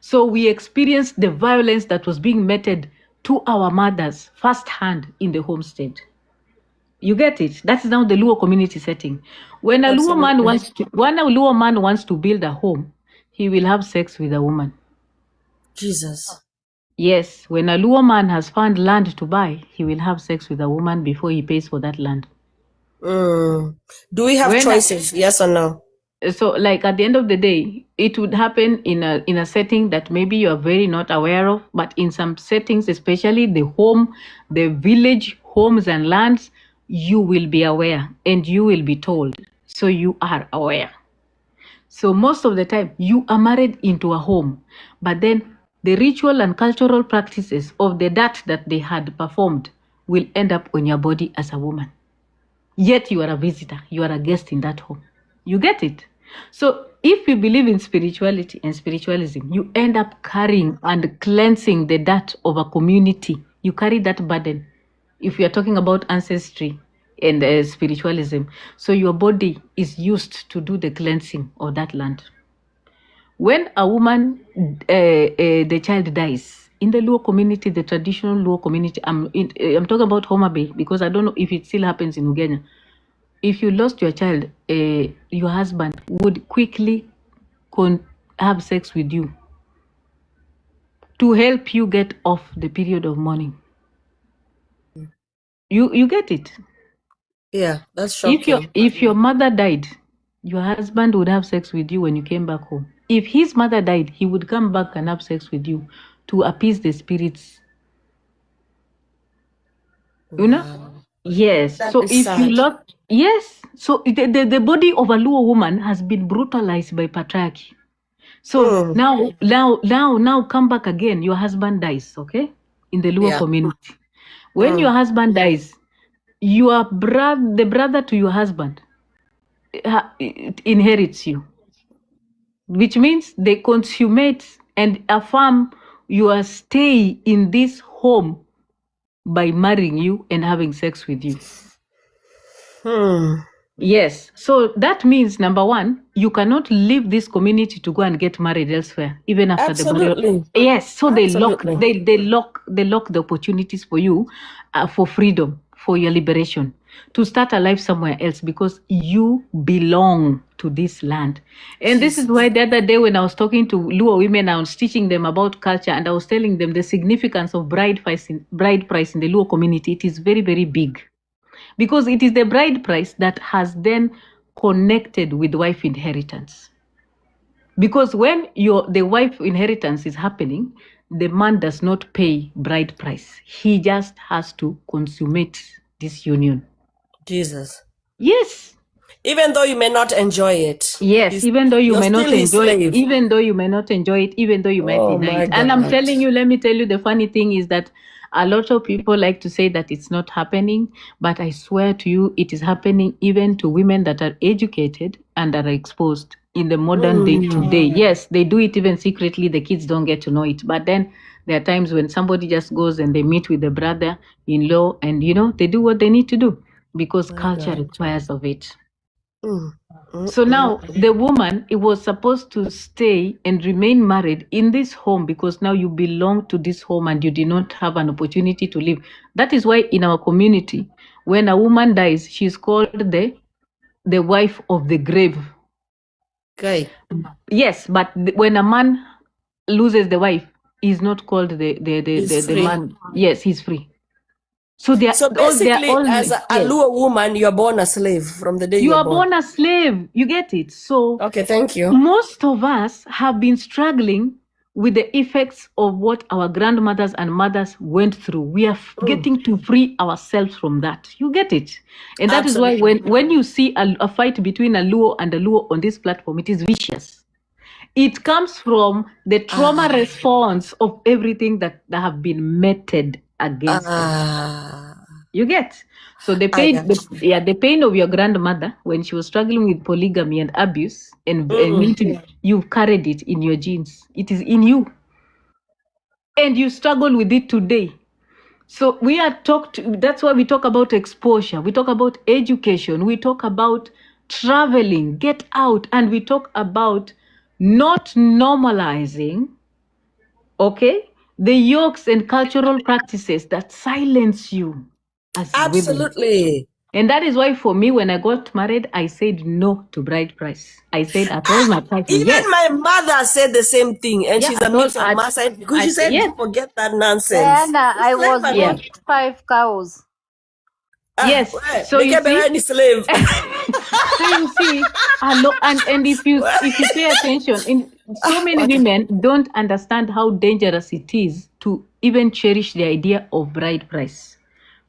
So we experienced the violence that was being meted to our mothers firsthand in the homestead. You get it? That is now the Luo community setting. When a Luo man wants to build a home, he will have sex with a woman. Jesus. Yes, when a Luo man has found land to buy, he will have sex with a woman before he pays for that land. Do we have choices? Yes or no? So, like at the end of the day, it would happen in a setting that maybe you are very not aware of, but in some settings, especially the home, the village homes and lands, you will be aware and you will be told. So you are aware. So most of the time, you are married into a home, but then the ritual and cultural practices of the dirt that they had performed will end up on your body as a woman. Yet you are a visitor, you are a guest in that home. You get it? So if you believe in spirituality and spiritualism, you end up carrying and cleansing the dirt of a community. You carry that burden. If you are talking about ancestry and spiritualism, so your body is used to do the cleansing of that land. When a woman, the child dies, in the Luo community, the traditional Luo community, I'm talking about Homa Bay because I don't know if it still happens in Uganda. If you lost your child, your husband would quickly have sex with you to help you get off the period of mourning. You get it? Yeah, that's shocking. If your mother died, your husband would have sex with you when you came back home. If his mother died, he would come back and have sex with you to appease the spirits. You know? Yes. That so is if you sad. lost, yes. So the body of a Luo woman has been brutalized by patriarchy. So now come back again. Your husband dies, okay? In the Luo community. When your husband dies, the brother to your husband it inherits you, which means they consummate and affirm your stay in this home by marrying you and having sex with you. Yes. So that means, number one, you cannot leave this community to go and get married elsewhere, even after the burial. Yes. So they lock the opportunities for you for freedom, for your liberation, to start a life somewhere else because you belong to this land. And this is why the other day when I was talking to Luo women, I was teaching them about culture and I was telling them the significance of bride price in the Luo community. It is very, very big. Because it is the bride price that has then connected with wife inheritance. Because when the wife inheritance is happening, the man does not pay bride price. He just has to consummate this union. Jesus. Yes. Even though you may not enjoy it. Yes, even though you may not enjoy it, even though you may deny it. And I'm telling you, let me tell you, the funny thing is that a lot of people like to say that it's not happening, but I swear to you, it is happening even to women that are educated and are exposed. in the modern day today. Yes, they do it even secretly. The kids don't get to know it. But then there are times when somebody just goes and they meet with the brother-in-law and, they do what they need to do because culture requires of it. So now the woman, it was supposed to stay and remain married in this home because now you belong to this home and you did not have an opportunity to live. That is why in our community, when a woman dies, she's called the wife of the grave. Okay. Yes, but when a man loses the wife, he's not called the man. Yes, he's free. So basically, as a Luo woman, you're born a slave from the day you are born a slave. You get it? So okay, thank you. Most of us have been struggling with the effects of what our grandmothers and mothers went through. We are getting to free ourselves from that. You get it? And that Absolutely. Is why when you see a fight between a Luo and a Luo on this platform, it is vicious. It comes from the trauma response of everything that have been meted against us. You get? So the pain, the pain of your grandmother when she was struggling with polygamy and abuse and you've carried it in your genes. It is in you. And you struggle with it today. So that's why we talk about exposure. We talk about education. We talk about traveling, get out. And we talk about not normalizing, the yokes and cultural practices that silence you as Absolutely. women. And that is why for me, when I got married, I said no to bride price. I said, I told my partner, even my mother said the same thing. And she's a mix of Maasai because she said, forget that nonsense. Diana, I was born 5 cows. Yes. So you see, any slave. so you see, and if you pay attention, so many women don't understand how dangerous it is to even cherish the idea of bride price.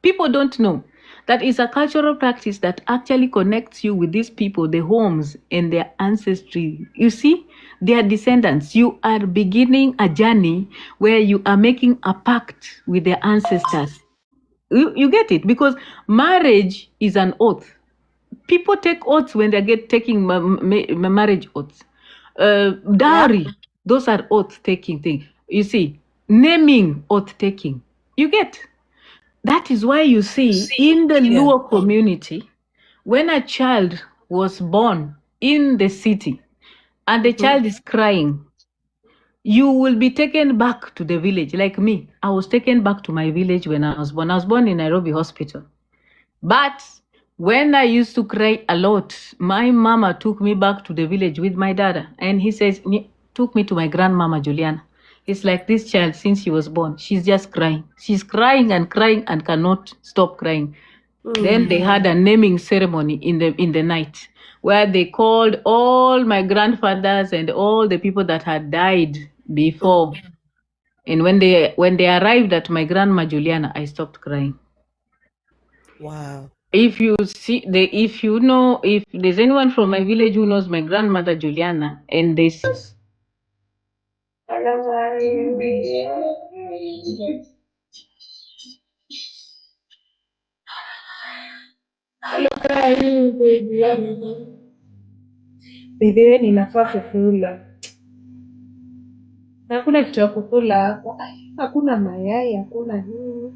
People don't know that is a cultural practice that actually connects you with these people, the homes and their ancestry. You see, their descendants. You are beginning a journey where you are making a pact with their ancestors. You get it? Because marriage is an oath. People take oaths when they get taking marriage oaths. Dowry, those are oath-taking things. You see, naming, oath-taking. You get? That is why you see in the Luo community, when a child was born in the city and the child is crying, you will be taken back to the village. Like me, I was taken back to my village when I was born. I was born in Nairobi Hospital. But when I used to cry a lot, my mama took me back to the village with my dad. And he took me to my grandmama, Juliana. It's like this child, since she was born, she's just crying. She's crying and cannot stop crying. Then they had a naming ceremony in the night where they called all my grandfathers and all the people that had died before. And when they arrived at my grandma Juliana, I stopped crying. Wow. If there's anyone from my village who knows my grandmother Juliana, and they Bidhiwe ninafaa kukula. Hakuna kitu ya kukula hapa. Hakuna mayai, hakuna nini.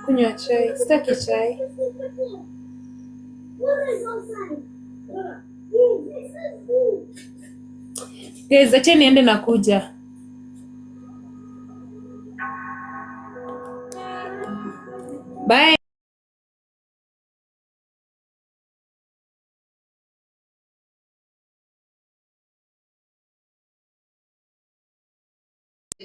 Kunywa chai, sitaki chai. Guys, acha niende na kuja. Bye.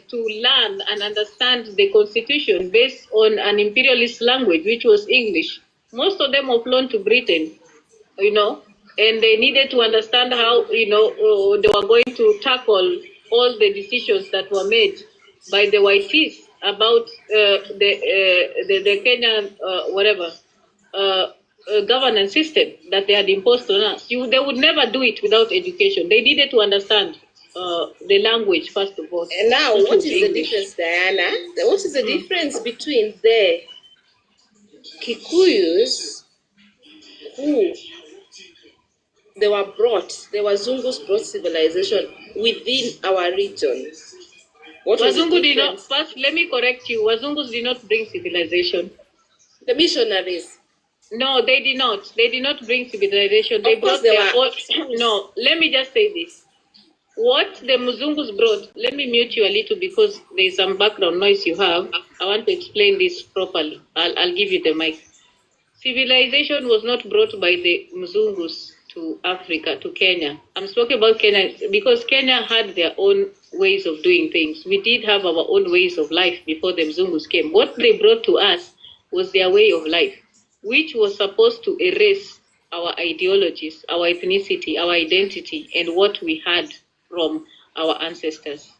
To learn and understand the constitution based on an imperialist language, which was English. Most of them have flown to Britain, and they needed to understand how, they were going to tackle all the decisions that were made by the Whiteys about the Kenyan, governance system that they had imposed on us. They would never do it without education. They needed to understand, the language, first of all. And now, which what was is the English. difference, Diana? What is the difference between the Kikuyus who they were Zungus brought civilization within our region? What was Wazungu the did not, difference? first let me correct you, Wazungus did not bring civilization. The missionaries. No, they did not. They did not bring civilization. They Of course brought they their were. own. No, let me just say this. What the Muzungus brought, let me mute you a little because there's some background noise you have. I want to explain this properly. I'll give you the mic. Civilization was not brought by the Muzungus to Africa, to Kenya. I'm speaking about Kenya because Kenya had their own ways of doing things. We did have our own ways of life before the Muzungus came. What they brought to us was their way of life, which was supposed to erase our ideologies, our ethnicity, our identity, and what we had from our ancestors.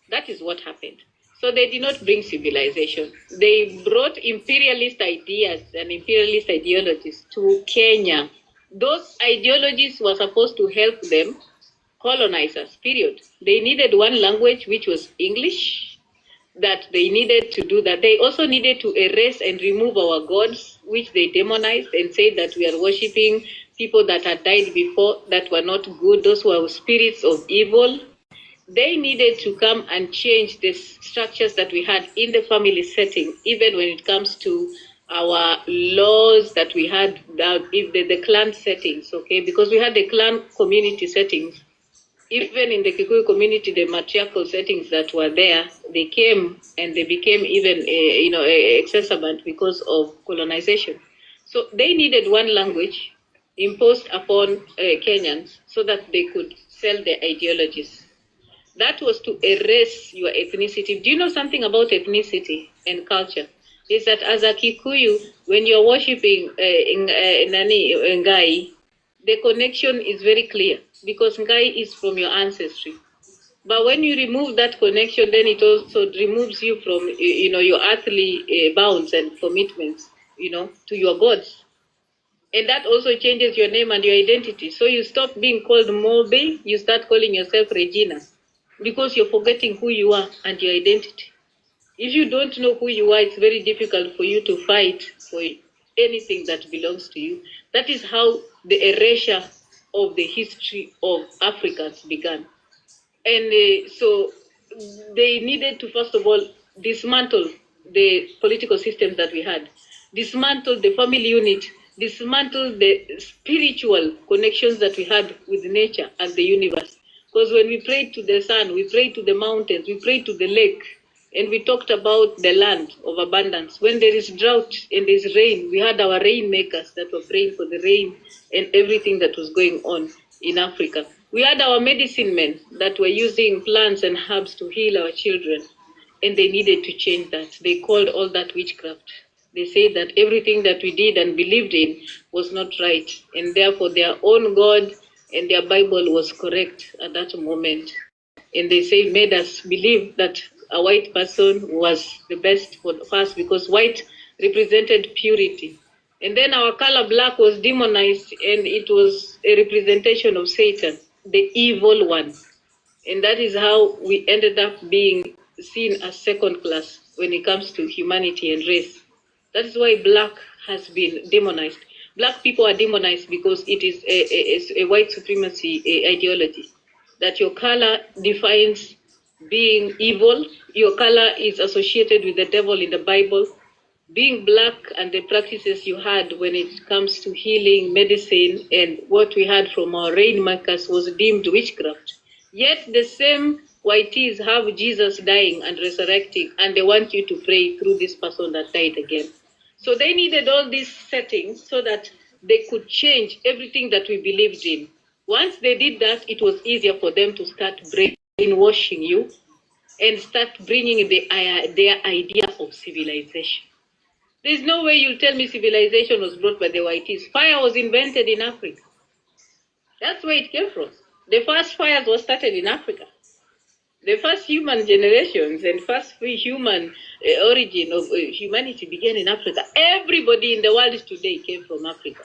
That is what happened. So they did not bring civilization. They brought imperialist ideas and imperialist ideologies to Kenya. Those ideologies were supposed to help them colonize us, period. They needed one language, which was English, that they needed to do that. They also needed to erase and remove our gods, which they demonized and said that we are worshipping people that had died before that were not good, those were spirits of evil. They needed to come and change the structures that we had in the family setting, even when it comes to our laws that we had, the clan settings, okay? Because we had the clan community settings. Even in the Kikuyu community, the matriarchal settings that were there, they came and they became even, exacerbated because of colonization. So they needed one language imposed upon Kenyans so that they could sell their ideologies. That was to erase your ethnicity. Do you know something about ethnicity and culture? Is that as a Kikuyu, when you're worshipping Ngai, the connection is very clear because Ngai is from your ancestry. But when you remove that connection, then it also removes you from your earthly bounds and commitments, to your gods. And that also changes your name and your identity. So you stop being called Mobe, you start calling yourself Regina, because you're forgetting who you are and your identity. If you don't know who you are, it's very difficult for you to fight for anything that belongs to you. That is how the erasure of the history of Africans began. And so they needed to, first of all, dismantle the political systems that we had, dismantle the family unit, dismantle the spiritual connections that we had with nature and the universe. Because when we prayed to the sun, we prayed to the mountains, we prayed to the lake, and we talked about the land of abundance. When there is drought and there is rain, we had our rainmakers that were praying for the rain and everything that was going on in Africa. We had our medicine men that were using plants and herbs to heal our children, and they needed to change that. They called all that witchcraft. They said that everything that we did and believed in was not right, and therefore their own God and their Bible was correct at that moment. And they say made us believe that a white person was the best for us because white represented purity. And then our color black was demonized, and it was a representation of Satan, the evil one. And that is how we ended up being seen as second class when it comes to humanity and race. That is why black has been demonized. Black people are demonized because it is a white supremacy ideology, that your color defines being evil, your color is associated with the devil in the Bible. Being black and the practices you had when it comes to healing, medicine, and what we had from our rainmakers was deemed witchcraft. Yet the same whiteys have Jesus dying and resurrecting, and they want you to pray through this person that died again. So they needed all these settings so that they could change everything that we believed in. Once they did that, it was easier for them to start brainwashing you and start bringing their idea of civilization. There's no way you'll tell me civilization was brought by the whiteys. Fire was invented in Africa. That's where it came from. The first fires were started in Africa. The first human generations and first human origin of humanity began in Africa. Everybody in the world today came from Africa.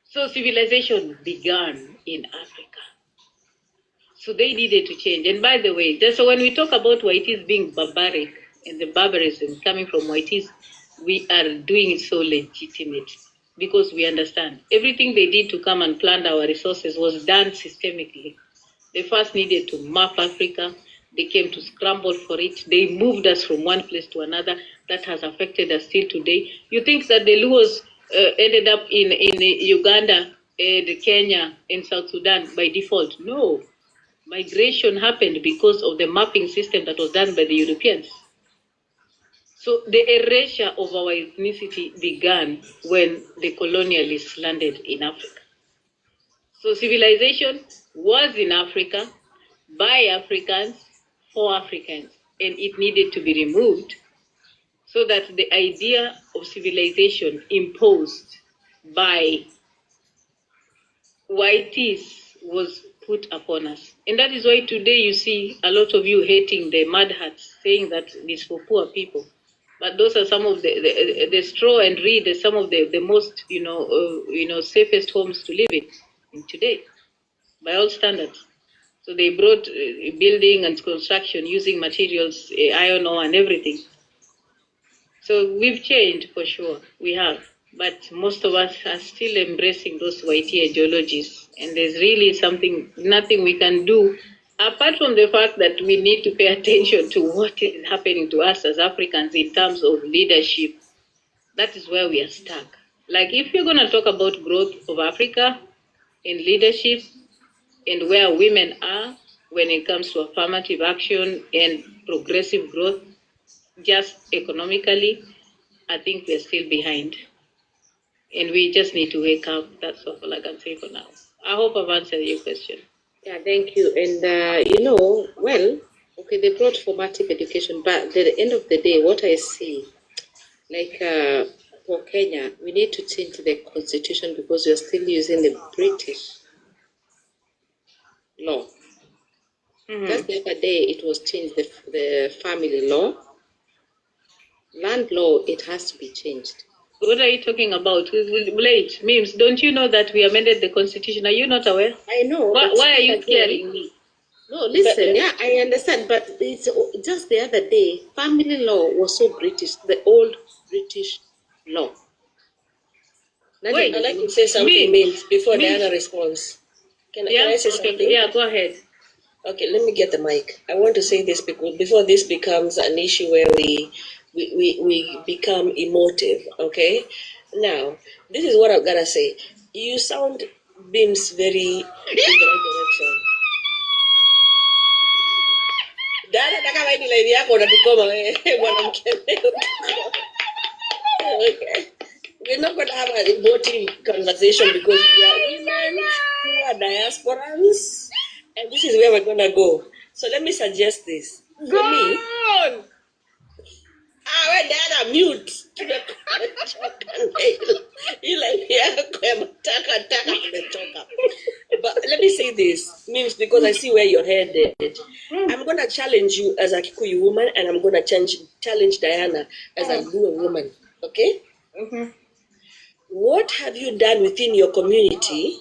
So civilization began in Africa. So they needed to change. And by the way, so when we talk about Waitis being barbaric and the barbarism coming from Waitis, we are doing it so legitimate because we understand everything they did to come and plunder our resources was done systemically. They first needed to map Africa. They came to scramble for it. They moved us from one place to another. That has affected us still today. You think that the Luos ended up in Uganda, Kenya, and South Sudan by default? No. Migration happened because of the mapping system that was done by the Europeans. So the erasure of our ethnicity began when the colonialists landed in Africa. So civilization was in Africa, by Africans, for Africans, and it needed to be removed so that the idea of civilization imposed by whites was put upon us. And that is why today you see a lot of you hating the mud huts, saying that it's for poor people. But those are some of the straw and reed, some of the most safest homes to live in today, by all standards. So they brought building and construction using materials, iron ore and everything. So we've changed for sure, we have. But most of us are still embracing those white ideologies. And there's really nothing we can do apart from the fact that we need to pay attention to what is happening to us as Africans in terms of leadership. That is where we are stuck. Like if you're going to talk about growth of Africa and leadership and where women are when it comes to affirmative action and progressive growth, just economically, I think we're still behind. And we just need to wake up. That's all I can say for now. I hope I've answered your question. Yeah, thank you. And, they brought formative education, but at the end of the day, what I see, for Kenya, we need to change the constitution because we are still using the British law. Mm-hmm. Just the other day, it was changed, the family law. Land law, it has to be changed. What are you talking about? Wait, Mims, don't you know that we amended the constitution? Are you not aware? I know. Why are you scaring me? No, listen, I understand, but it's just the other day, family law was so British, the old British law. Wait, I'd like to say something, Mims, before Diana responds. Can I say something? Yeah, go ahead. Okay, let me get the mic. I want to say this because before this becomes an issue where we become emotive, okay? Now, this is what I've got to say. You sound, Bims, very in the right direction. Dada, nataka wewe live yako unatukoma wewe mwanamke. Okay. We're not going to have an emotive conversation because we are women who are diasporans, and this is where we're going to go. So let me suggest this. For me, we're Diana, mute. But let me say this, Mims, because I see where you're headed. I'm going to challenge you as a Kikuyu woman, and I'm going to challenge Diana as a Luo woman, okay? Mm-hmm. What have you done within your community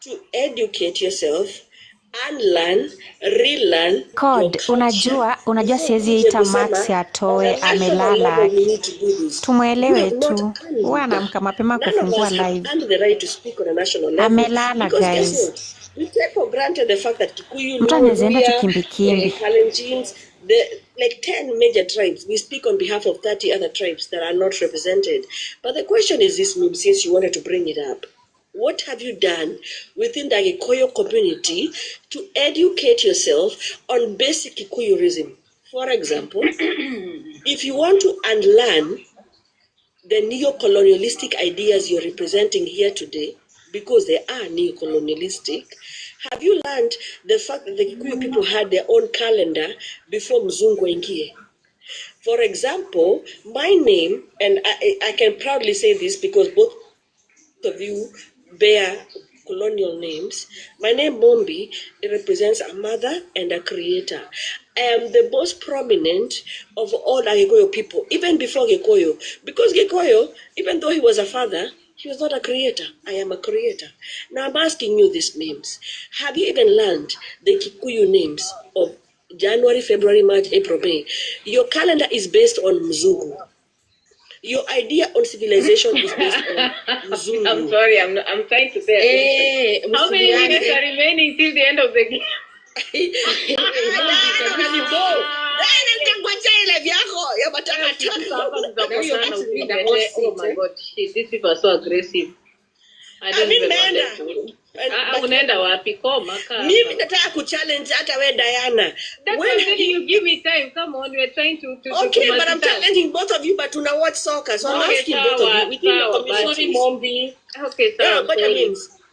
to educate yourself, unlearn, relearn Code, unajua siwezi ita Max atoe amelala. Tumuelewe tu. Huwa anaamka mapema kufungua live. Amelala guys. We take for granted the fact that Kikuyu, Mtu anawezaenda tu kimbikimbi. Like 10 major tribes, we speak on behalf of 30 other tribes that are not represented. But the question is this, Mim, since you wanted to bring it up. What have you done within the Gikuyu community to educate yourself on basic Kikuyuism? For example, if you want to unlearn the neo-colonialistic ideas you're representing here today, because they are neo-colonialistic, have you learned the fact that the Kikuyu people had their own calendar before Mzungu ingie? For example, my name, and I can proudly say this because both of you bear colonial names. My name, Bombi, it represents a mother and a creator. I am the most prominent of all the Gikuyu people, even before Gikuyu. Because Gikuyu, even though he was a father, She was not a creator. I am a creator. Now I'm asking you these names. Have you even learned the Kikuyu names of January, February, March, April, May? Your calendar is based on Mzungu. Your idea on civilization is based on Mzungu. I'm sorry, I'm trying to say how many minutes are remaining till the end of the game? Oh my God, shit, these people are so aggressive. I don't even understand. Unaenda wapi? Koma kama. Mimi nataka kuchallenge hata we Diana. When you give me time, come on, we're trying to okay, but I'm challenging both of you, but tuna watch soccer, so I'm asking both of you within your community. Mombi. Okay, so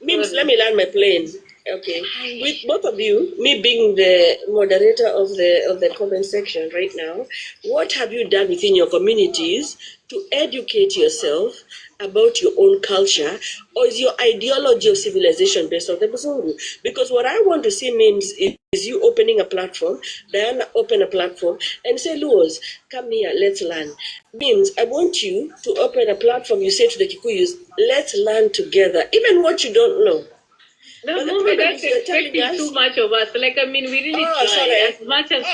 Mims, let me land my plane. Okay, with both of you, me being the moderator of the comment section right now, what have you done within your communities to educate yourself about your own culture, or is your ideology of civilization based on the Mzungu? Because what I want to see, Mims, is you opening a platform, Diana open a platform, and say, Luos, come here, let's learn. Mims, I want you to open a platform, you say to the Kikuyus, let's learn together, even what you don't know. No, that's expecting too much of us. Like, I mean, we really try. Sorry. As much as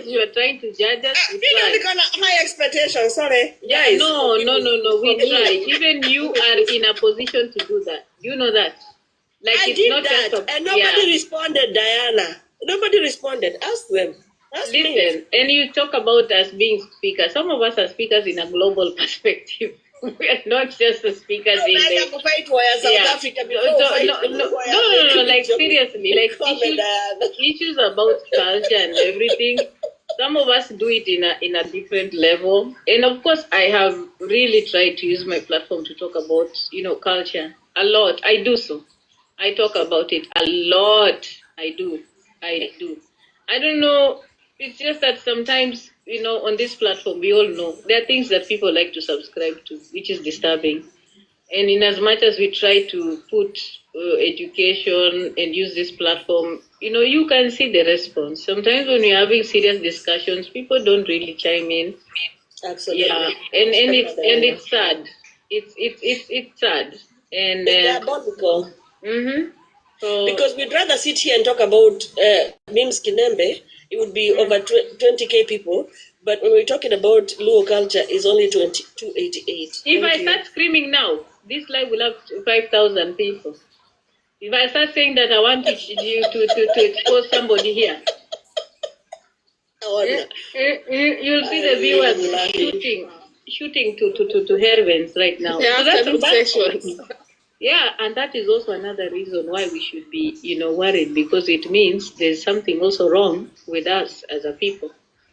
you are trying to judge us, we try. High expectations, sorry. Yeah, guys. No, we try. Even you are in a position to do that. You know that. Like, I did that, and nobody responded, Diana. Nobody responded. Ask them. Listen, and you talk about us being speakers. Some of us are speakers in a global perspective. We are not just the speakers in the South Africa. No, like seriously, like issues about culture and everything. Some of us do it in a different level, and of course, I have really tried to use my platform to talk about culture a lot. I do so. I talk about it a lot. I do. I don't know. It's just that sometimes, on this platform, we all know there are things that people like to subscribe to, which is disturbing. And in as much as we try to put education and use this platform, you can see the response. Sometimes when we're having serious discussions, people don't really chime in. Absolutely. Yeah, and it's sad. It's sad. And it's diabolical. Mm-hmm. So, because we'd rather sit here and talk about Mims Kinembe. It would be over 20K people, but when we're talking about Luo culture, it's only 288. If I start screaming now, this live will have 5,000 people. If I start saying that I want you to expose somebody here, you'll see the viewers shooting to heavens right now. Yeah, so that's yeah, and that is also another reason why we should be, worried, because it means there's something also wrong with us as a people.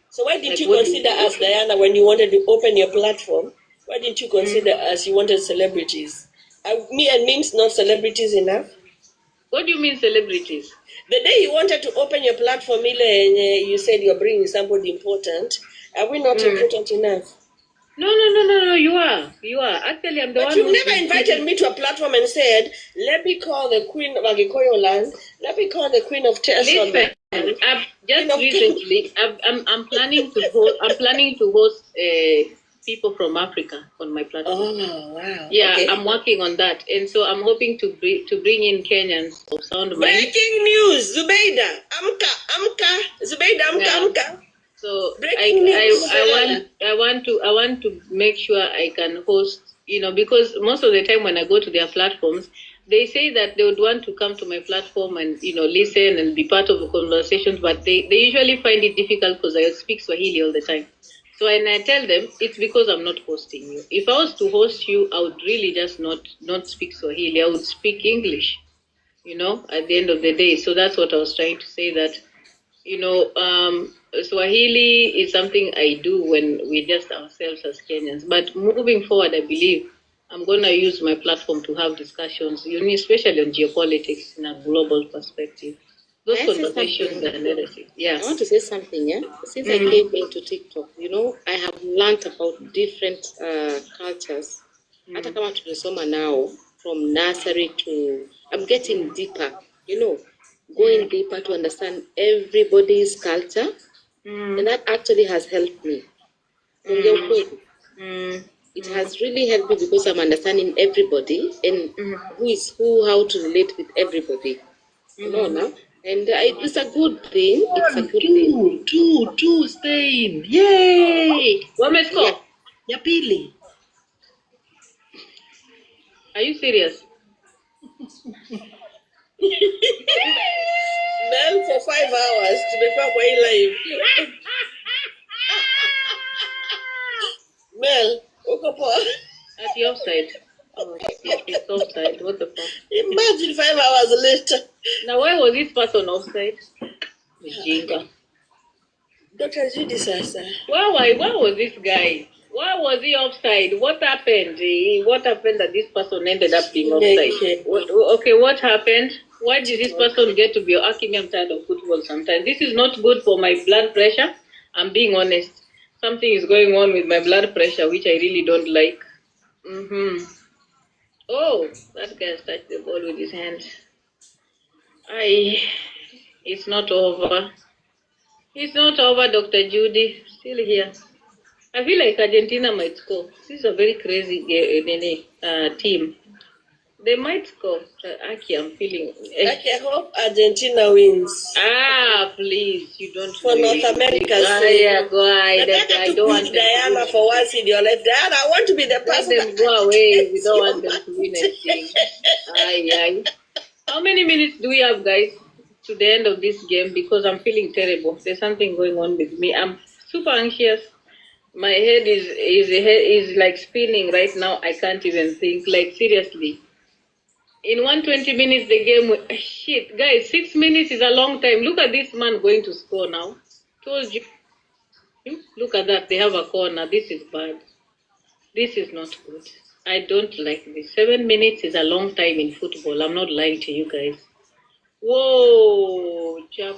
So why didn't you consider us, Diana, when you wanted to open your platform? Why didn't you consider us? You wanted celebrities. Are me and Mims not celebrities enough? What do you mean celebrities? The day you wanted to open your platform, and you said you're bringing somebody important. Are we not important enough? No, you are. Actually, I'm the one. But you never invited me to a platform and said, let me call the Queen of Agikoyo land, let me call the Queen of Tesla. Listen, just recently, I'm planning to host people from Africa on my platform. Oh, wow. Yeah, okay. I'm working on that. And so I'm hoping to bring in Kenyans of sound mind. Breaking news, Zubeida, Amka. So I want to make sure I can host, because most of the time when I go to their platforms, they say that they would want to come to my platform and listen and be part of the conversations, but they usually find it difficult because I speak Swahili all the time. So when I tell them, it's because I'm not hosting you. If I was to host you, I would really just not speak Swahili. I would speak English, at the end of the day. So that's what I was trying to say, that, Swahili is something I do when we're just ourselves as Kenyans. But moving forward, I believe I'm going to use my platform to have discussions, especially on geopolitics in a global perspective. Those conversations are narrative. Yeah. I want to say something, yeah? Since I came into TikTok, I have learned about different cultures. Hata kama tumesoma now, from nursery to, I'm getting deeper, going deeper to understand everybody's culture. And that actually has helped me. It has really helped me because I'm understanding everybody and who is who, how to relate with everybody. No, no. And it's a good thing. It's a good thing. Two Spain. Yay! Wamescore? Ya pili. Are you serious? Mel, for 5 hours tumekuwa kwa hii live. Mel, uko poa? At the offside. Oh shit, it's offside. What the fuck? Imagine 5 hours later. Now why was this person offside? Jinga. Dr. Judy Sasa. Why was this guy? Why was he offside? What happened? What happened that this person ended up being offside? What happened? Why did this person get to be asking? I'm tired of football sometimes. This is not good for my blood pressure. I'm being honest. Something is going on with my blood pressure, which I really don't like. Oh, that guy touched the ball with his hand. It's not over. It's not over, Dr. Judy. Still here. I feel like Argentina might score. This is a very crazy team. They might score. Aki, I'm feeling. Aki, I hope Argentina wins. Please, you don't. For North America. Go ahead. I don't want Diana for once in your life. Diana, I want to be the person. Let them go away. We don't want them to win anything. How many minutes do we have, guys, to the end of this game? Because I'm feeling terrible. There's something going on with me. I'm super anxious. My head is like spinning right now. I can't even think. Like, seriously. In 120 minutes, the game... Shit, guys, 6 minutes is a long time. Look at this man going to score now. Told you. Look at that. They have a corner. This is bad. This is not good. I don't like this. 7 minutes is a long time in football. I'm not lying to you guys. Whoa, Jap.